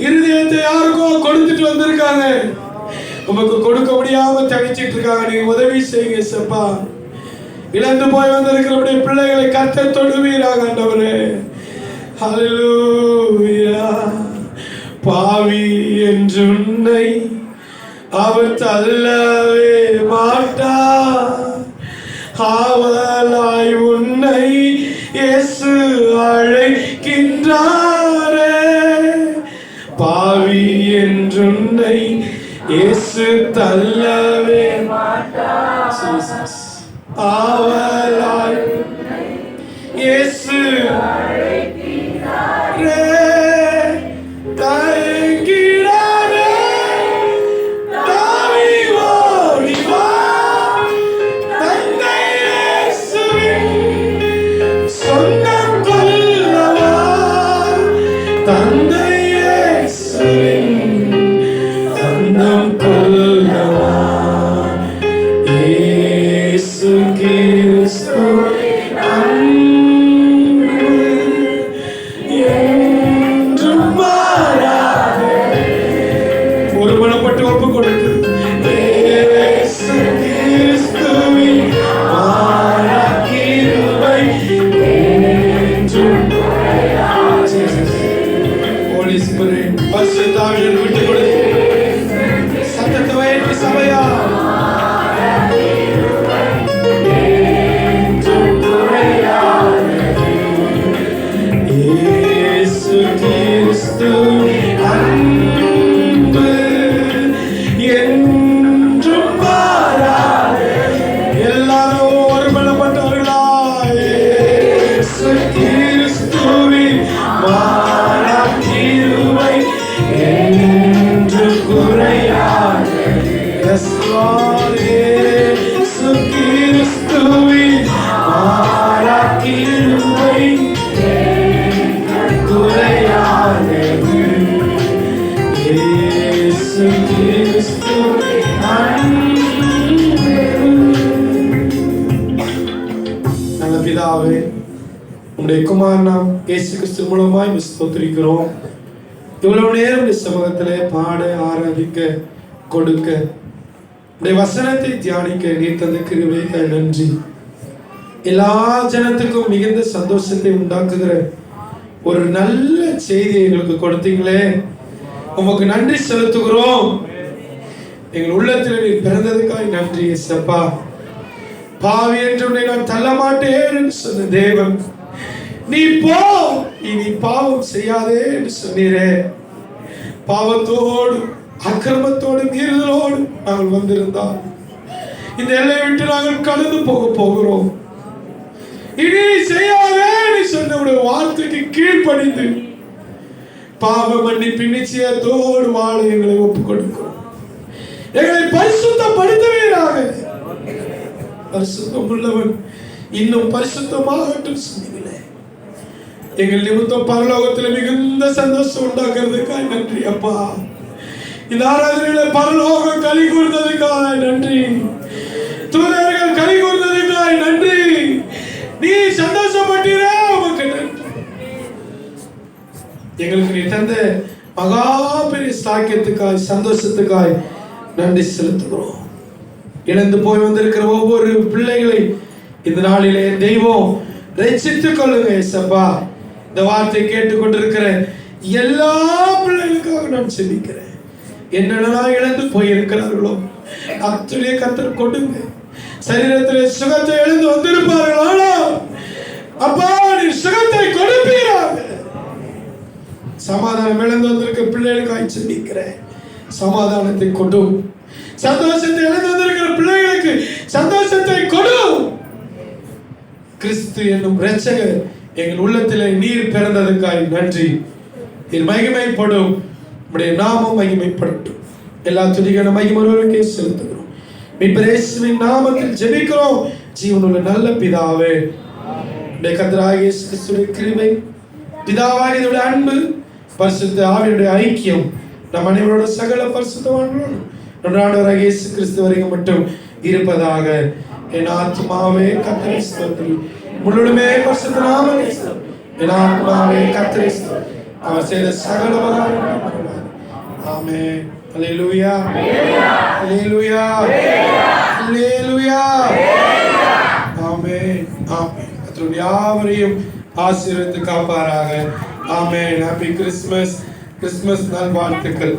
இருதயத்தை யாருக்கோ கொடுத்துட்டு வந்திருக்காங்க, உமக்கு கொடுக்க முடியாம தவிச்சிட்டு இருக்காங்க. நீங்க உதவி செய்யுங்க ஏசப்பா. இழந்து போய் வந்திருக்கிற பிள்ளைகளை கர்த்தர் தொடுவீராக ஆண்டவரே. ஹல்லேலூயா. பாவி என்று உன்னை அவர் தள்ளவே மாட்டார். ஆவலாய் உன்னை இயேசு அழைக்கின்றாரே. பாவி என்று உன்னை இயேசு தள்ளவே மாட்டார். ஆவலாய் இயேசு அழைக்கின்றாரே. தயங்கிடாதே, தாவி ஓடி வா. தந்தை இயேசுவின் சொந்தம் கொள்ளவா. தந்தை இயேசுவின் சொந்தம் கொள்ளவா. இயேசு கிறிஸ்துவின் அன்பு என்றும் மாறாதே. ஒருமனப்பட்டு ஒப்பு கொடுத்து இயேசு கிறிஸ்துவின் மாறா கிருபை என்றும் மாறாதே. ஹோலி ஸ்பிரிட் பரிசுத்த ஆவியை விட்டு கொடுத்து சத்தத்தை உயர்த்தி சபையா இயேசு கிறிஸ்துவின் அன்பு என்றும் மாறாதே. எல்லாரும் ஒருமனப்பட்டவர்களாய் இயேசு கிறிஸ்துவின் மாறா கிருபை என்றும் குறையாதே. Yes Lord. இயேசு கிறிஸ்துவின் மாறா கிருபை குறையாதது. இயேசு கிறிஸ்துவின் அன்பு. நல்ல பிதாவே, உம்முடைய குமாரனாம் இயேசு கிறிஸ்து மூலமாய் ஸ்தோத்திரிக்கிறோம். இவ்வளவு நேரம் இந்த சமூகத்திலே பாட, ஆராதிக்க, கொடுக்க, உடைய வசனத்தை தியானிக்க நீர் தந்த கிருபைக்கு நன்றி. எல்லா ஜனத்துக்கும் மிகுந்த சந்தோஷத்தை உண்டாக்குகிற ஒரு நல்ல செய்தியை எங்களுக்கு கொடுத்தீங்களே, உமக்கு நன்றி செலுத்துகிறோம். எங்கள் உள்ளத்தில் நீர் பிறந்ததுக்காய் நன்றி இயேசப்பா. பாவி என்று உன்னை நான் தள்ள மாட்டேன் என்று சொன்ன தேவன், நீ போ, இனி பாவம் செய்யாதே என்று சொன்னீரே. பாவத்தோடு அக்கிரமத்தோடு மீறுதலோடு நாங்கள் வந்திருந்தால் இந்த எல்லையை விட்டு நாங்கள் கடந்து போகிறோம். இனி செய்யாதே என்று சொன்ன வார்த்தைக்கு கீழ்ப்படிந்து பாவ மன்னிப்பு நிச்சயத்தோடு வாழ எங்களை ஒப்புக் கொடுக்கிறோம். எங்களை பரிசுத்தப்படுத்துவீராக. பரிசுத்தம் உள்ளவன் இன்னும் பரிசுத்தமாகட்டும் சொன்னீங்களே. எங்கள் நிமித்தம் பரலோகத்தில் மிகுந்த சந்தோஷம் உண்டாக்குறதுக்காக நன்றி அப்பா. இந்த ஆராதனையில பரலோகம் களி கூர்ந்ததுக்காக நன்றி. தூதர்கள் களி கூர்ந்ததுக்காக நன்றி. நீ சந்தோஷப்பட்டீரே, உமக்கு நன்றி. எங்களுக்கு நீ தந்த மகா பெரிய சாக்கியத்துக்காய் சந்தோஷத்துக்காய் நன்றி செலுத்துகிறோம். இழந்து போய் வந்திருக்கிற ஒவ்வொரு பிள்ளைகளை இந்த நாளிலே தெய்வம் ரட்சித்துக் கொள்ளுங்க ஏசப்பா. இந்த வார்த்தை கேட்டுக்கொண்டிருக்கிற எல்லா பிள்ளைகளுக்காக நான் செபிக்கிறேன். என்னென்னலாம் இழந்து போயிருக்கிறார்களோ அத்துடைய கர்த்தர் கொடுங்க. சரீரத்தில் சுகத்தை இழந்து வந்திருப்பார்களோ அப்பா நீ சுகத்தை கொடுப்பீராக. சமாதானம் இழந்து வந்திருக்க பிள்ளைகளுக்காய் செபிக்கிறேன். சமாதானத்தை கொடு. சந்தோஷத்தை இழந்து வந்திருக்கிற பிள்ளைகளுக்கு சந்தோஷத்தை கொடு. கிறிஸ்து என்னும் இரட்சகர் எங்கள் உள்ளத்திலே நீர் பிறந்ததுக்காய் நன்றி. நீர் மகிமைப்படும், உம்முடைய நாமம் மகிமைப்படட்டும். எல்லா துதிக்கான மகிமைக்கே செலுத்துகிறோம். மீட்பர் இயேசுவின் நாமத்தில் ஜெபிக்கிறோம் ஜீவனுள்ள நல்ல பிதாவே. உம்முடைய கர்த்தராகிய இயேசு கிறிஸ்துவின் கிருபை, பிதாவாகிய அன்பு, பரிசுத்த ஆவியுடைய ஐக்கியம் நம் அனைவரோட சகல பரிசுத்தவான்களோடு நம்முடைய ஆண்டவராகிய இயேசு கிறிஸ்து வரைக்கும் மட்டும் இருப்பதாக. என் ஆத்மாவே கர்த்தரை ஸ்தோத்திரி, முழுமே பரிசுத்த நாமத்தை ஸ்தோத்திரி. என் ஆத்மாவே கர்த்தரை ஸ்தோத்திரி, அவர் செய்த சகல உபகாரங்களையும். ஆமென். அல்லேலூயா, அல்லேலூயா, அல்லேலூயா. ஆமென், ஆமென். கர்த்தர் யாவரையும் ஆசீர்வதித்து காப்பாராக. ஆமென். Happy Christmas. கிறிஸ்மஸ் நல்வாழ்த்துக்கள்.